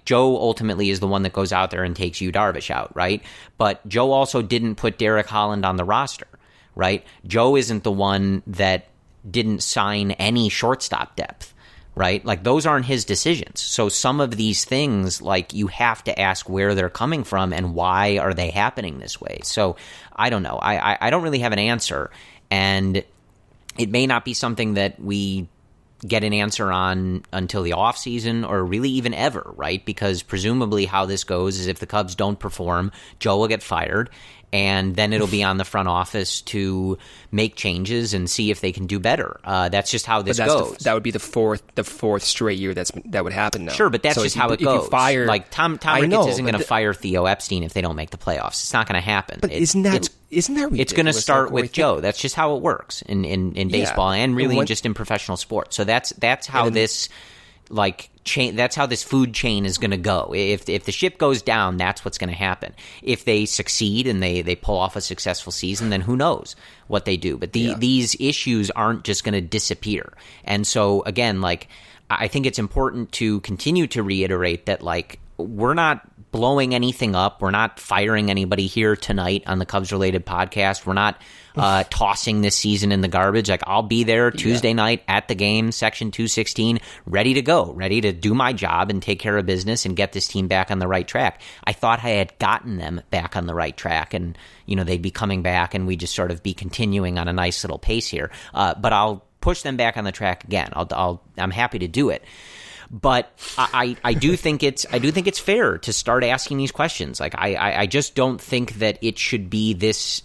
Joe ultimately is the one that goes out there and takes Yu Darvish out, right? But Joe also didn't put Derek Holland on the roster, right? Joe isn't the one that didn't sign any shortstop depth, right? Those aren't his decisions. So some of these things, you have to ask where they're coming from and why are they happening this way. So I don't know. I don't really have an answer. And it may not be something that we get an answer on until the offseason or really even ever, right? Because presumably how this goes is if the Cubs don't perform, Joe will get fired, and then it'll be on the front office to make changes and see if they can do better. That's just how this goes. That would be the fourth straight year that would happen now. Sure, but that's just how it goes. Like Tom Ricketts isn't going to fire Theo Epstein if they don't make the playoffs. It's not going to happen. But isn't that ridiculous? It's going to start with Joe. That's just how it works in baseball and really just in professional sports. So that's how this chain. That's how this food chain is going to go. If the ship goes down, that's what's going to happen. If they succeed and they pull off a successful season, then who knows what they do. But these issues aren't just going to disappear. And so again, I think it's important to continue to reiterate that we're not blowing anything up. We're not firing anybody here tonight on the Cubs-related podcast. We're not tossing this season in the garbage. I'll be there Tuesday night at the game, Section 216, ready to go, ready to do my job and take care of business and get this team back on the right track. I thought I had gotten them back on the right track, and they'd be coming back, and we just sort of be continuing on a nice little pace here. But I'll push them back on the track again. I'm happy to do it. But I do think it's fair to start asking these questions. I just don't think that it should be this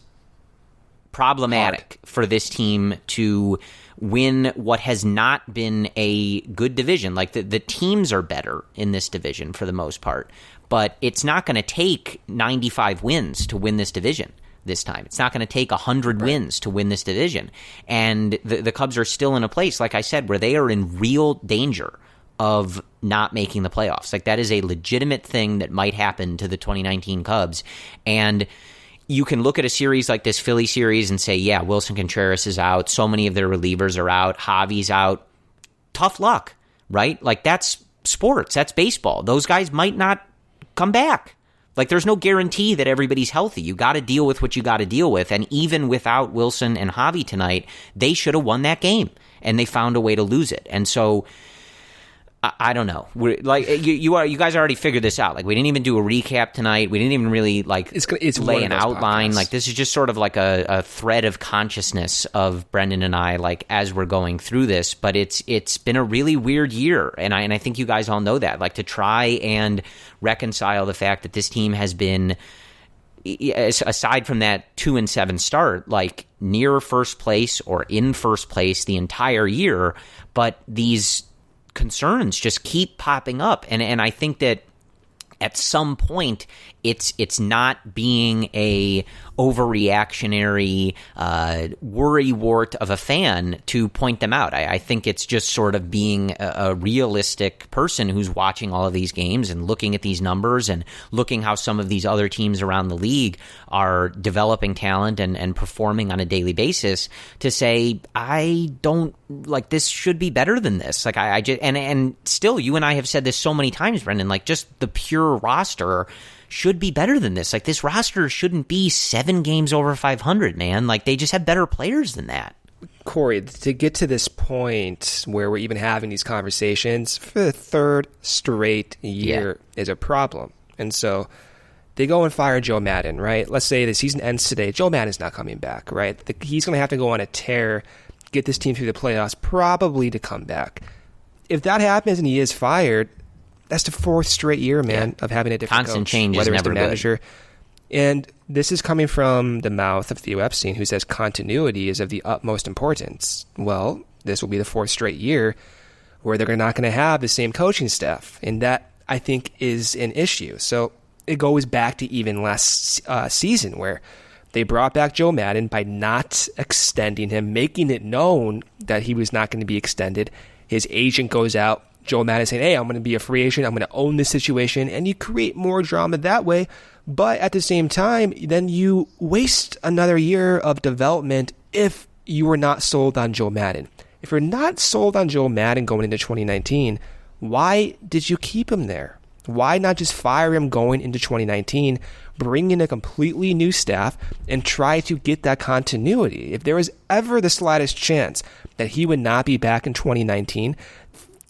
problematic for this team to win what has not been a good division. The teams are better in this division for the most part, but it's not going to take 95 wins to win this division this time. It's not going to take 100 wins to win this division. And the Cubs are still in a place, like I said, where they are in real danger of not making the playoffs. That is a legitimate thing that might happen to the 2019 Cubs. And you can look at a series like this Philly series and say, yeah, Wilson Contreras is out. So many of their relievers are out. Javi's out. Tough luck, right? That's sports. That's baseball. Those guys might not come back. There's no guarantee that everybody's healthy. You got to deal with what you got to deal with. And even without Wilson and Javi tonight, they should have won that game. And they found a way to lose it. And so I don't know. You guys already figured this out. We didn't even do a recap tonight. We didn't even really it's lay an outline. This is just sort of a thread of consciousness of Brendan and I as we're going through this. But it's been a really weird year, and I think you guys all know that. To try and reconcile the fact that this team has been, aside from that 2-7 start, near first place or in first place the entire year, but these concerns just keep popping up, and I think that at some point it's not being a overreactionary worrywart of a fan to point them out. I think it's just sort of being a realistic person who's watching all of these games and looking at these numbers and looking how some of these other teams around the league are developing talent and performing on a daily basis to say, I don't this should be better than this. I just and still, you and I have said this so many times, Brendan, just the pure roster should be better than this. This roster shouldn't be 7 games over 500, man. They just have better players than that. Corey, to get to this point where we're even having these conversations for the third straight year is a problem. And so they go and fire Joe Maddon, right? Let's say the season ends today. Joe Maddon's not coming back, right? He's going to have to go on a tear, get this team through the playoffs, probably to come back. If that happens and he is fired, that's the 4th straight year, man, of having a different constant coach, change whether is it's the never manager. Good. And this is coming from the mouth of Theo Epstein, who says continuity is of the utmost importance. Well, this will be the 4th straight year where they're not going to have the same coaching staff, and that, I think, is an issue. So it goes back to even last season where they brought back Joe Maddon by not extending him, making it known that he was not going to be extended. His agent goes out. Joe Maddon saying, hey, I'm going to be a free agent. I'm going to own this situation. And you create more drama that way. But at the same time, then you waste another year of development if you were not sold on Joe Maddon. If you're not sold on Joe Maddon going into 2019, why did you keep him there? Why not just fire him going into 2019, bring in a completely new staff, and try to get that continuity? If there was ever the slightest chance that he would not be back in 2019,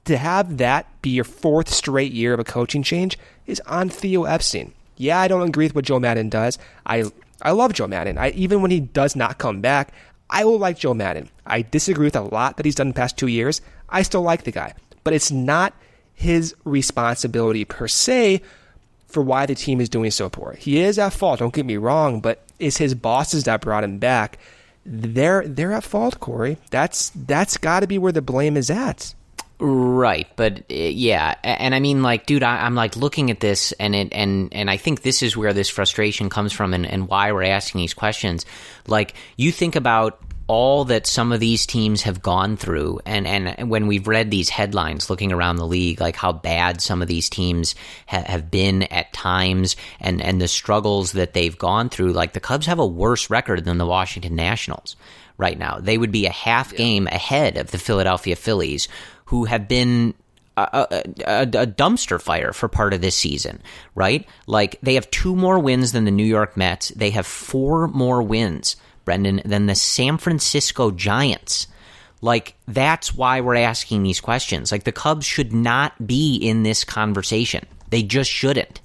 to have that be your 4th straight year of a coaching change is on Theo Epstein. Yeah, I don't agree with what Joe Maddon does. I love Joe Maddon. Even when he does not come back, I will like Joe Maddon. I disagree with a lot that he's done the past 2 years. I still like the guy, but it's not his responsibility per se for why the team is doing so poor. He is at fault, don't get me wrong, but it's his bosses that brought him back. They're at fault, Corey. That's got to be where the blame is at. Right, but yeah, and I mean, like, dude, I'm like looking at this, and I think this is where this frustration comes from, and why we're asking these questions. Like, you think about all that some of these teams have gone through, and when we've read these headlines looking around the league, like how bad some of these teams have been at times, and the struggles that they've gone through. Like, the Cubs have a worse record than the Washington Nationals right now. They would be a half game ahead of the Philadelphia Phillies, who have been a dumpster fire for part of this season, right? Like, they have 2 more wins than the New York Mets. They have 4 more wins, Brendan, than the San Francisco Giants. Like, that's why we're asking these questions. Like, the Cubs should not be in this conversation. They just shouldn't.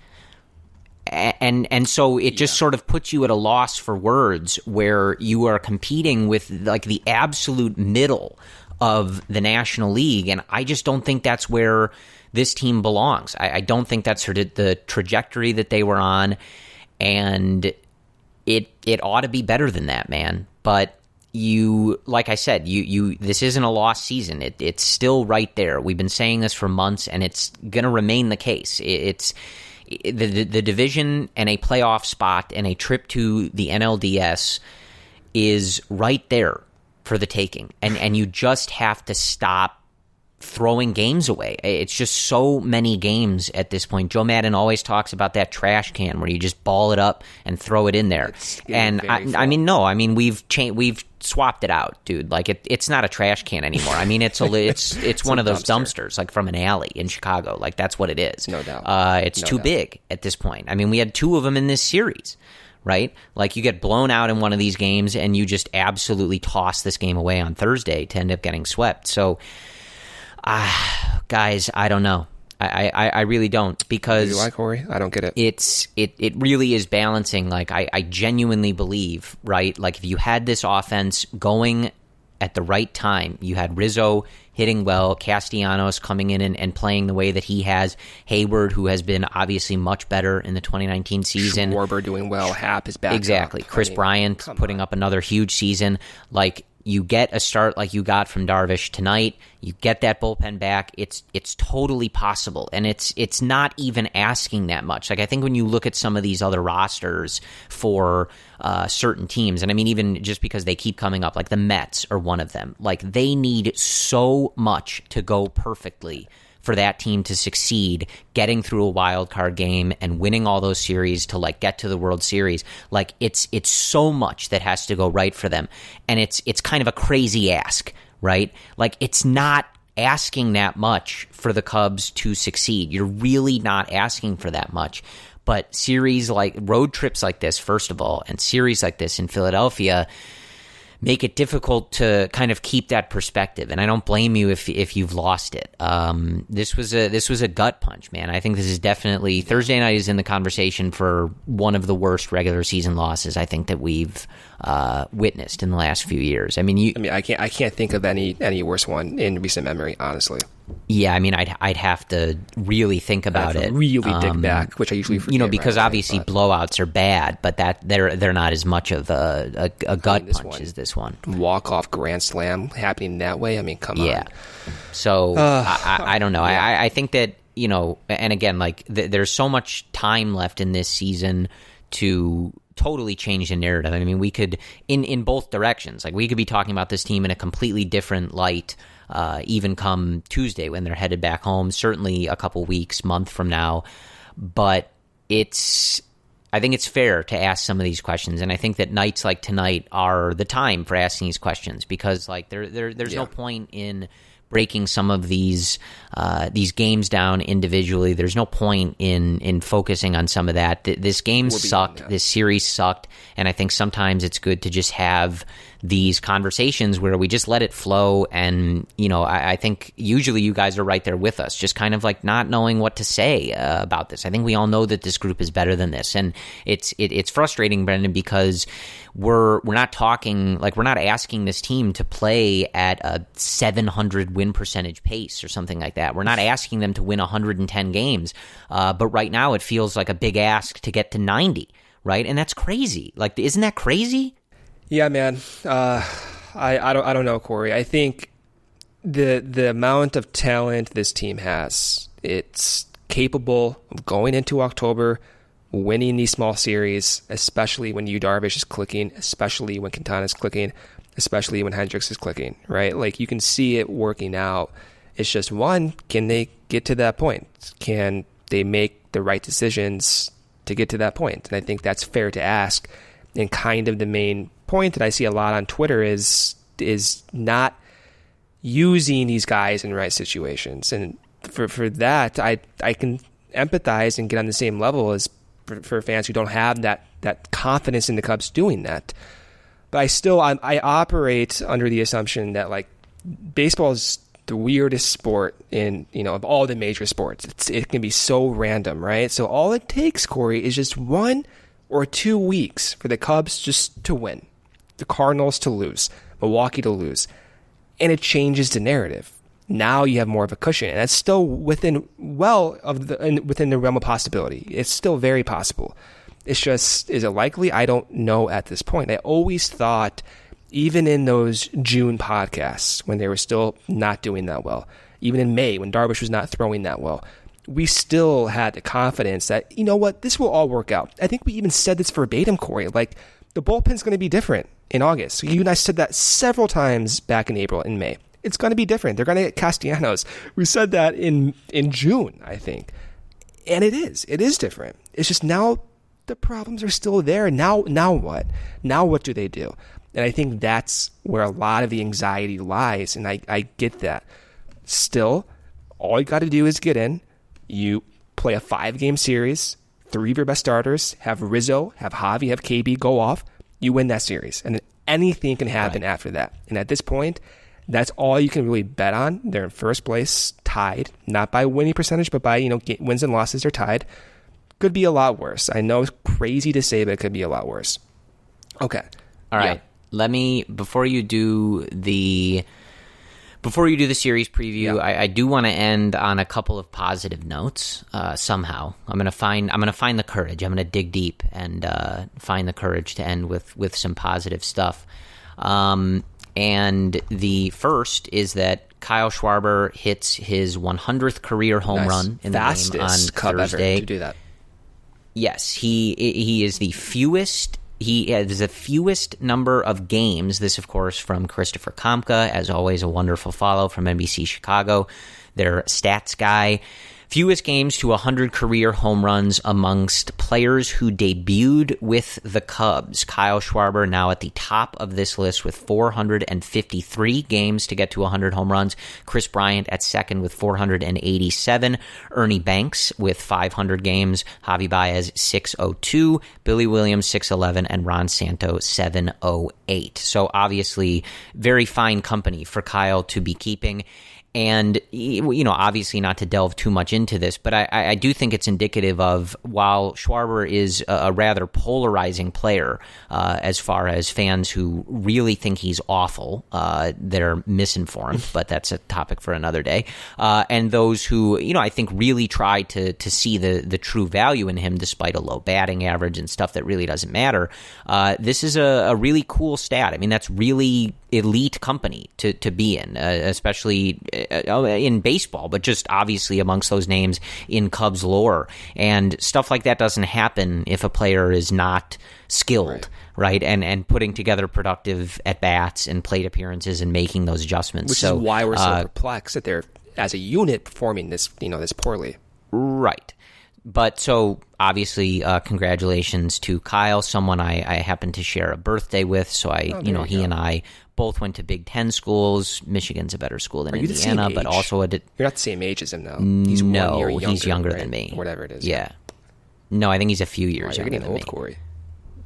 And so it just sort of puts you at a loss for words, where you are competing with, like, the absolute middle of the National League, and I just don't think that's where this team belongs. I don't think that's the trajectory that they were on, and it ought to be better than that, man. But you, like I said, you this isn't a lost season. It's still right there. We've been saying this for months, and it's going to remain the case. It's the division and a playoff spot and a trip to the NLDS is right there for the taking, and you just have to stop throwing games away. It's just so many games at this point. Joe Maddon always talks about that trash can where you just ball it up and throw it in there. And I mean, we've swapped it out, dude. Like, it's not a trash can anymore. I mean, it's one of those dumpsters, like from an alley in Chicago. Like, that's what it is. No doubt. It's too big at this point. I mean, we had 2 of them in this series. Right? Like, you get blown out in one of these games and you just absolutely toss this game away on Thursday to end up getting swept. So, guys, I don't know. I really don't, because you like, Corey? I don't get it. It really is balancing. Like, I genuinely believe, right? Like, if you had this offense going at the right time, you had Rizzo hitting well, Castellanos coming in and playing the way that he has, Hayward, who has been obviously much better in the 2019 season. Schwarber doing well, Happ is back. Exactly. Chris Bryant putting up another huge season. Like, you get a start like you got from Darvish tonight, you get that bullpen back, it's totally possible. And it's not even asking that much. Like, I think when you look at some of these other rosters for certain teams, and I mean, even just because they keep coming up, like the Mets are one of them. Like, they need so much to go perfectly for that team to succeed, getting through a wild card game and winning all those series to, like, get to the World Series. Like, it's so much that has to go right for them. And it's kind of a crazy ask, right? Like, it's not asking that much for the Cubs to succeed. You're really not asking for that much. But series like road trips like this, first of all, and series like this in Philadelphia make it difficult to kind of keep that perspective. And I don't blame you if you've lost it. This was a gut punch, man. I think this is definitely, Thursday night is in the conversation for one of the worst regular season losses I think that we've witnessed in the last few years. I mean, I can't think of any worse one in recent memory, honestly. Yeah, I mean, I'd have to really think about it. Really dig back, which I usually forget. Because obviously blowouts are bad, but that they're not as much of a gut punch as this one. Walk-off grand slam happening that way. I mean, come on. Yeah. So I don't know. Yeah. I think that, and again, like there's so much time left in this season to totally change the narrative. I mean, we could in both directions. Like, we could be talking about this team in a completely different light. Even come Tuesday when they're headed back home, certainly a couple weeks, month from now. But I think it's fair to ask some of these questions, and I think that nights like tonight are the time for asking these questions, because like there's no point in breaking some of these games down individually. There's no point in focusing on some of that. This game sucked. This series sucked, and I think sometimes it's good to just have these conversations where we just let it flow. And, I think usually you guys are right there with us, just kind of like not knowing what to say about this. I think we all know that this group is better than this. And it's frustrating, Brendan, because we're not talking, like we're not asking this team to play at a 700 win percentage pace or something like that. We're not asking them to win 110 games. But right now it feels like a big ask to get to 90, right? And that's crazy. Like, isn't that crazy? Yeah, man. I don't know, Corey. I think the amount of talent this team has, it's capable of going into October, winning these small series, especially when Darvish is clicking, especially when Quintana is clicking, especially when Hendricks is clicking, right? Like, you can see it working out. It's just, one, can they get to that point? Can they make the right decisions to get to that point? And I think that's fair to ask. And kind of the main point that I see a lot on Twitter is not using these guys in the right situations. And for that, I can empathize and get on the same level as for fans who don't have that confidence in the Cubs doing that. But I operate under the assumption that, like, baseball is the weirdest sport of all the major sports. It can be so random, right? So all it takes, Corey, is just 1 or 2 weeks for the Cubs just to win, the Cardinals to lose, Milwaukee to lose, and it changes the narrative. Now you have more of a cushion, and that's still within the realm of possibility. It's still very possible. It's just, is it likely? I don't know at this point. I always thought, even in those June podcasts when they were still not doing that well, even in May when Darvish was not throwing that well, we still had the confidence that, this will all work out. I think we even said this verbatim, Corey. Like, the bullpen's going to be different in August. You and I said that several times back in April and May. It's going to be different. They're going to get Castellanos. We said that in June, I think. And it is. It is different. It's just now the problems are still there. Now what? Now what do they do? And I think that's where a lot of the anxiety lies, and I get that. Still, all you got to do is get in. You play a 5-game series, 3 of your best starters, have Rizzo, have Javi, have KB go off. You win that series, and then anything can happen after that. And at this point, that's all you can really bet on. They're in first place, tied, not by winning percentage, but by wins and losses. They're tied. Could be a lot worse. I know it's crazy to say, but it could be a lot worse. Okay. All right. Yeah. Let me, before you do the series preview, I do want to end on a couple of positive notes. Somehow, I'm gonna find the courage. I'm gonna dig deep and find the courage to end with some positive stuff. And the first is that Kyle Schwarber hits his 100th career home run in the game on Thursday. Ever to do that. Yes, he is the fewest. He has the fewest number of games. This, of course, from Christopher Kamka, as always, a wonderful follow from NBC Chicago, their stats guy. Fewest games to 100 career home runs amongst players who debuted with the Cubs. Kyle Schwarber now at the top of this list with 453 games to get to 100 home runs. Chris Bryant at second with 487. Ernie Banks with 500 games. Javi Baez 602. Billy Williams 611. And Ron Santo 708. So obviously very fine company for Kyle to be keeping. And, obviously not to delve too much into this, but I do think it's indicative of, while Schwarber is a rather polarizing player as far as fans who really think he's awful, they're misinformed, but that's a topic for another day, and those who, I think really try to see the true value in him despite a low batting average and stuff that really doesn't matter. This is a really cool stat. I mean, that's really elite company to be in, especially in baseball, but just obviously amongst those names in Cubs lore. And stuff like that doesn't happen if a player is not skilled, right? And putting together productive at-bats and plate appearances and making those adjustments. Which is why we're so perplexed that they're, as a unit, performing this poorly. Right. But so obviously, congratulations to Kyle, someone I happen to share a birthday with. So he and I both went to Big Ten schools. Michigan's a better school than Indiana, but also you're not the same age as him, though. He's he's younger than me. Whatever it is. Yeah. No, I think he's a few years younger than me. Corey.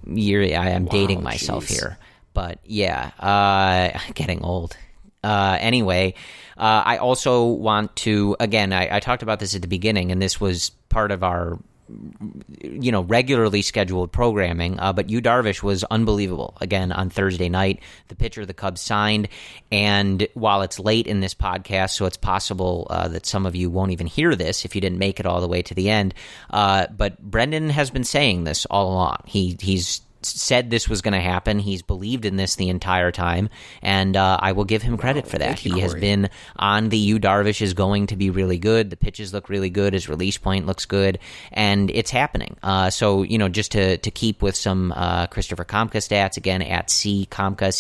I am dating myself here. But yeah, getting old. Anyway, I also want to, again, I talked about this at the beginning, and this was part of our regularly scheduled programming, but Yu Darvish was unbelievable again on Thursday night. The pitcher the Cubs signed, and while it's late in this podcast, so it's possible that some of you won't even hear this if you didn't make it all the way to the end, but Brendan has been saying this all along. He's said this was going to happen. He's believed in this the entire time, and I will give him credit for that. He has been on the Yu Darvish is going to be really good. The pitches look really good. His release point looks good, and it's happening. So, just to keep with some Christopher Kamka stats, again, at CKamka,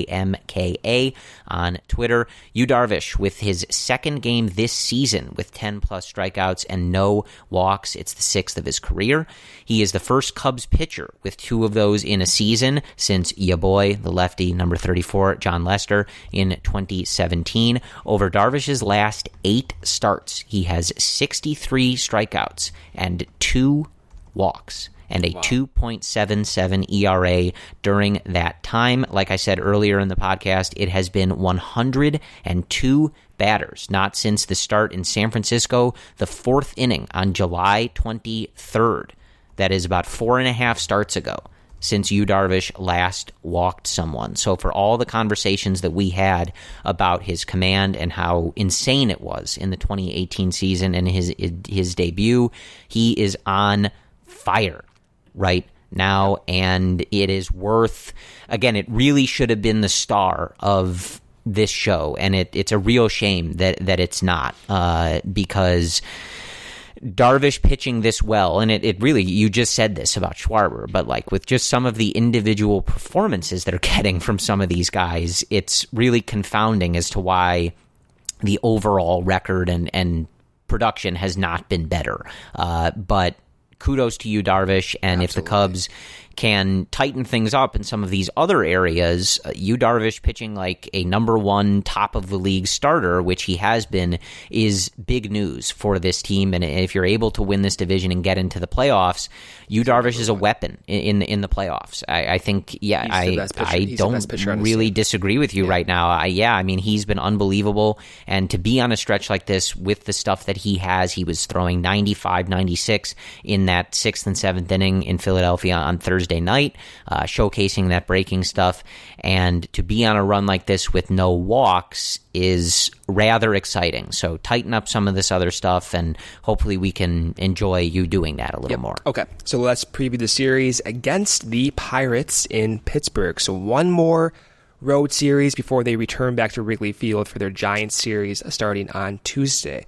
CKAMKA on Twitter, Yu Darvish with his second game this season with 10-plus strikeouts and no walks. It's the 6th of his career. He is the first Cubs pitcher with 2 of those in a season since ya boy, the lefty, number 34, John Lester, in 2017. Over Darvish's last 8 starts, he has 63 strikeouts and 2 walks and a 2.77 ERA during that time. Like I said earlier in the podcast, it has been 102 batters, not since the start in San Francisco, the 4th inning on July 23rd. That is about 4.5 starts ago since Yu Darvish last walked someone. So for all the conversations that we had about his command and how insane it was in the 2018 season and his debut, he is on fire right now, and it is worth, again, it really should have been the star of this show, and it's a real shame that it's not, because Darvish pitching this well, and it really, you just said this about Schwarber, but like with just some of the individual performances they're getting from some of these guys, it's really confounding as to why the overall record and production has not been better. But kudos to you, Darvish, and Absolutely. If the Cubs can tighten things up in some of these other areas, Yu Darvish pitching like a number 1 top of the league starter, which he has been, is big news for this team. And if you're able to win this division and get into the playoffs, Yu Darvish is a weapon in the playoffs. I think, yeah, I don't really disagree with you right now. I mean, he's been unbelievable. And to be on a stretch like this with the stuff that he has, he was throwing 95, 96 in that 6th and 7th inning in Philadelphia on Thursday night, showcasing that breaking stuff, and to be on a run like this with no walks is rather exciting. So tighten up some of this other stuff, and hopefully we can enjoy you doing that a little more. Okay, so let's preview the series against the Pirates in Pittsburgh. So one more road series before they return back to Wrigley Field for their Giants series starting on Tuesday.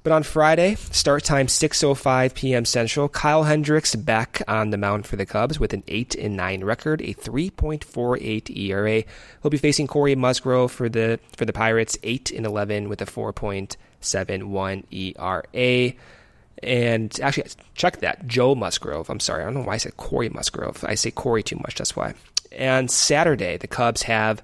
But on Friday, start time 6:05 p.m. Central, Kyle Hendricks back on the mound for the Cubs with an 8-9 record, a 3.48 ERA. He'll be facing Corey Musgrove for the Pirates, 8-11 with a 4.71 ERA. And actually, check that, Joe Musgrove. I'm sorry, I don't know why I said Corey Musgrove. I say Corey too much, that's why. And Saturday, the Cubs have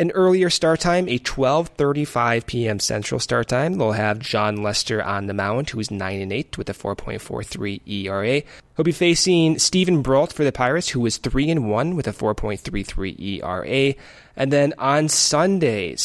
an earlier start time, a 12:35 p.m. Central start time. They'll have John Lester on the mound, who is 9-8 with a 4.43 ERA. He'll be facing Steven Brault for the Pirates, who is 3-1 with a 4.33 ERA. And then on Sunday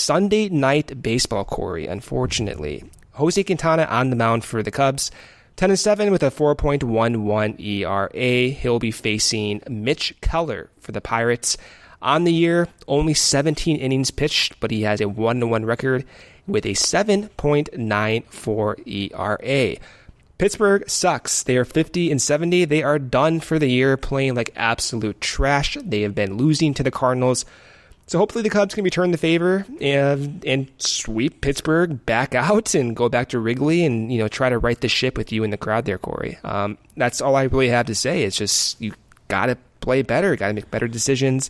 night baseball, Corey, unfortunately, Jose Quintana on the mound for the Cubs, 10-7 with a 4.11 ERA. He'll be facing Mitch Keller for the Pirates. On the year, only 17 innings pitched, but he has a 1-1 record with a 7.94 ERA. Pittsburgh sucks. They are 50-70. They are done for the year, playing like absolute trash. They have been losing to the Cardinals. So hopefully the Cubs can return the favor and sweep Pittsburgh back out and go back to Wrigley and, try to right the ship with you in the crowd there, Corey. That's all I really have to say. It's just you got to play better, got to make better decisions,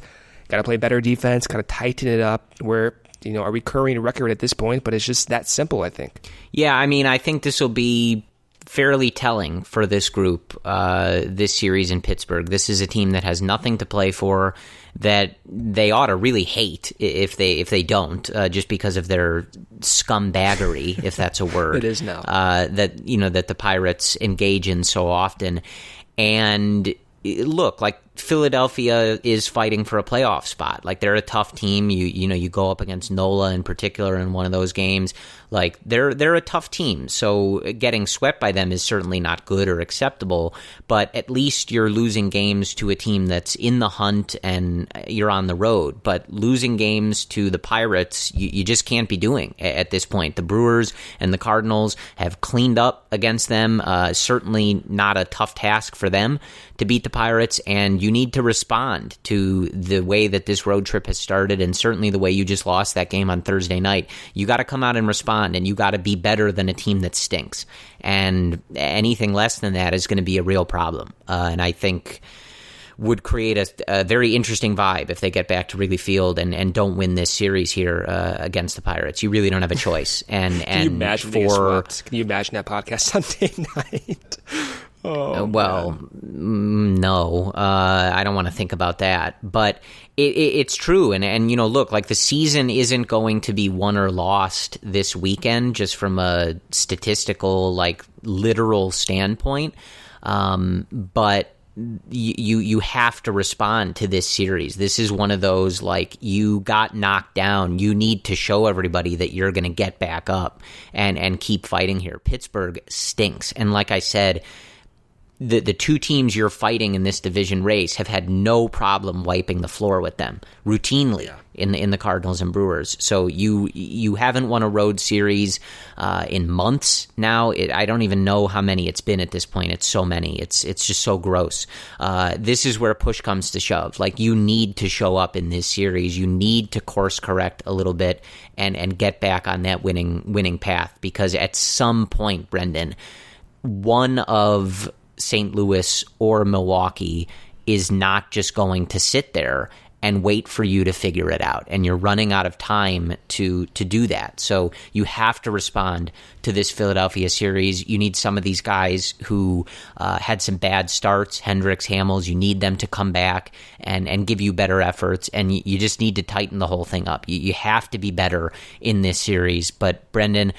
got to play better defense, got to tighten it up. We're a recurring record at this point, but it's just that simple, I think. Yeah, I mean, I think this will be fairly telling for this group, this series in Pittsburgh. This is a team that has nothing to play for, that they ought to really hate if they don't, just because of their scumbaggery, if that's a word. It is now. That the Pirates engage in so often. And look, like Philadelphia is fighting for a playoff spot. Like, they're a tough team. You go up against Nola in particular in one of those games. Like, they're a tough team. So getting swept by them is certainly not good or acceptable, but at least you're losing games to a team that's in the hunt and you're on the road. But losing games to the Pirates, you just can't be doing at this point. The Brewers and the Cardinals have cleaned up against them. Certainly not a tough task for them to beat the Pirates, and you need to respond to the way that this road trip has started, and certainly the way you just lost that game on Thursday night. You got to come out and respond, and you got to be better than a team that stinks. And anything less than that is going to be a real problem. And I think would create a very interesting vibe if they get back to Wrigley Field and don't win this series here against the Pirates. You really don't have a choice. And Can you imagine that podcast Sunday night? Oh, well, no, I don't want to think about that, but it's true. And look, like, the season isn't going to be won or lost this weekend, just from a statistical, like, literal standpoint. But you have to respond to this series. This is one of those, like, you got knocked down. You need to show everybody that you're going to get back up and keep fighting here. Pittsburgh stinks. And like I said, the two teams you're fighting in this division race have had no problem wiping the floor with them routinely in the Cardinals and Brewers. So you haven't won a road series in months now. I don't even know how many it's been at this point. It's so many. It's just so gross. This is where push comes to shove. Like, you need to show up in this series. You need to course correct a little bit and get back on that winning path, because at some point, Brendan, one of St. Louis or Milwaukee is not just going to sit there and wait for you to figure it out, and you're running out of time to do that. So you have to respond to this Philadelphia series. You need some of these guys who had some bad starts, Hendricks, Hamels, you need them to come back and give you better efforts, and you just need to tighten the whole thing up. You have to be better in this series. But Brendan,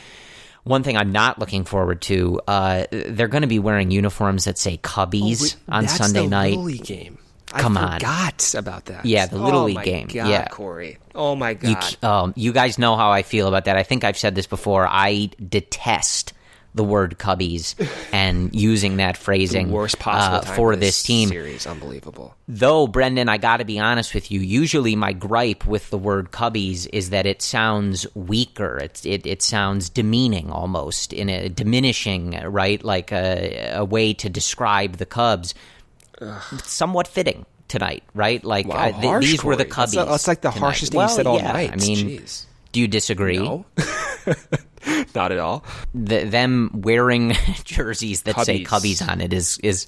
one thing I'm not looking forward to, they're going to be wearing uniforms that say Cubbies on Sunday night. Little League game. Come on. I forgot about that. Yeah, the Little League game. Oh, my God, Corey. Oh, my God. You guys know how I feel about that. I think I've said this before. I detest the word Cubbies and using that phrasing the worst possible time for this team. Series. Unbelievable. Though, Brendan, I got to be honest with you, usually my gripe with the word Cubbies is that it sounds weaker. It sounds demeaning almost, in a diminishing, right? Like a way to describe the Cubs. Somewhat fitting tonight, right? Like, wow, harsh, these were the Corey. Cubbies. That's like the tonight. harshest thing you said all night. I mean, jeez. Do you disagree? No. Not at all. Them wearing jerseys that say Cubbies on it is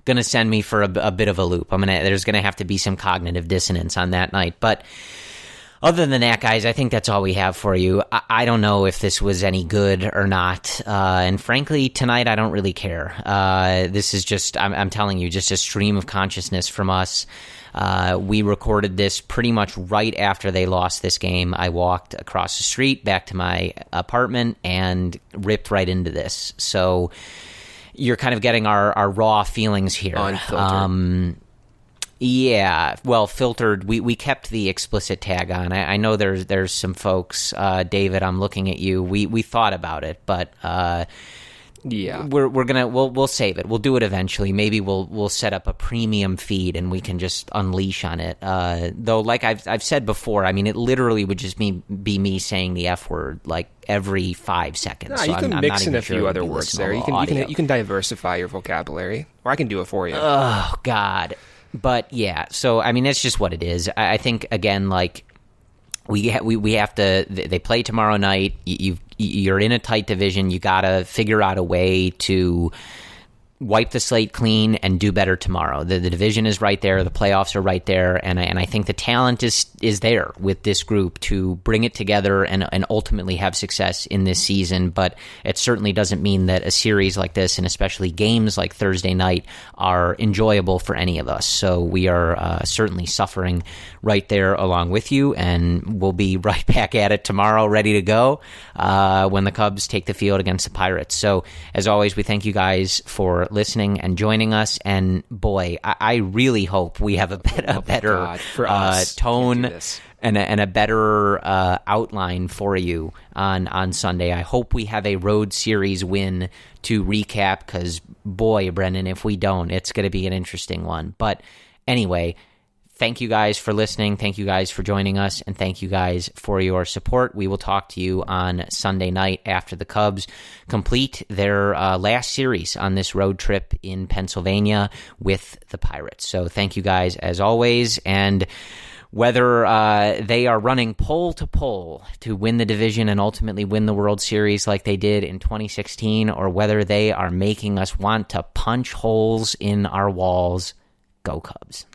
going to send me for a bit of a loop. There's going to have to be some cognitive dissonance on that night. But other than that, guys, I think that's all we have for you. I don't know if this was any good or not. And frankly, tonight, I don't really care. This is just, I'm telling you, just a stream of consciousness from us. We recorded this pretty much right after they lost this game. I walked across the street back to my apartment and ripped right into this. So you're kind of getting our raw feelings here. Unfiltered. Yeah, well, filtered. We kept the explicit tag on. I know there's some folks. David, I'm looking at you. We thought about it, but yeah, we'll save it. We'll do it eventually. Maybe we'll set up a premium feed and we can just unleash on it. Though, like I've said before, I mean, it literally would just be me saying the F word like every 5 seconds. No, so you can I'm mix not in a sure few other words there. You can diversify your vocabulary, or I can do it for you. Oh God. But yeah, so I mean, that's just what it is. I think, again, like we have to. They play tomorrow night. You're in a tight division. You got to figure out a way to wipe the slate clean and do better tomorrow. The division is right there. The playoffs are right there, and I think the talent is there with this group to bring it together and ultimately have success in this season. But it certainly doesn't mean that a series like this, and especially games like Thursday night, are enjoyable for any of us. So we are certainly suffering right there along with you, and we'll be right back at it tomorrow, ready to go when the Cubs take the field against the Pirates. So as always, we thank you guys for listening and joining us. And boy, I really hope we have a better tone and a better outline for you on Sunday. I hope we have a road series win to recap, because boy, Brendan, if we don't, it's going to be an interesting one. But anyway, thank you guys for listening. Thank you guys for joining us. And thank you guys for your support. We will talk to you on Sunday night after the Cubs complete their last series on this road trip in Pennsylvania with the Pirates. So thank you guys as always. And whether they are running pole to pole to win the division and ultimately win the World Series like they did in 2016, or whether they are making us want to punch holes in our walls, go Cubs.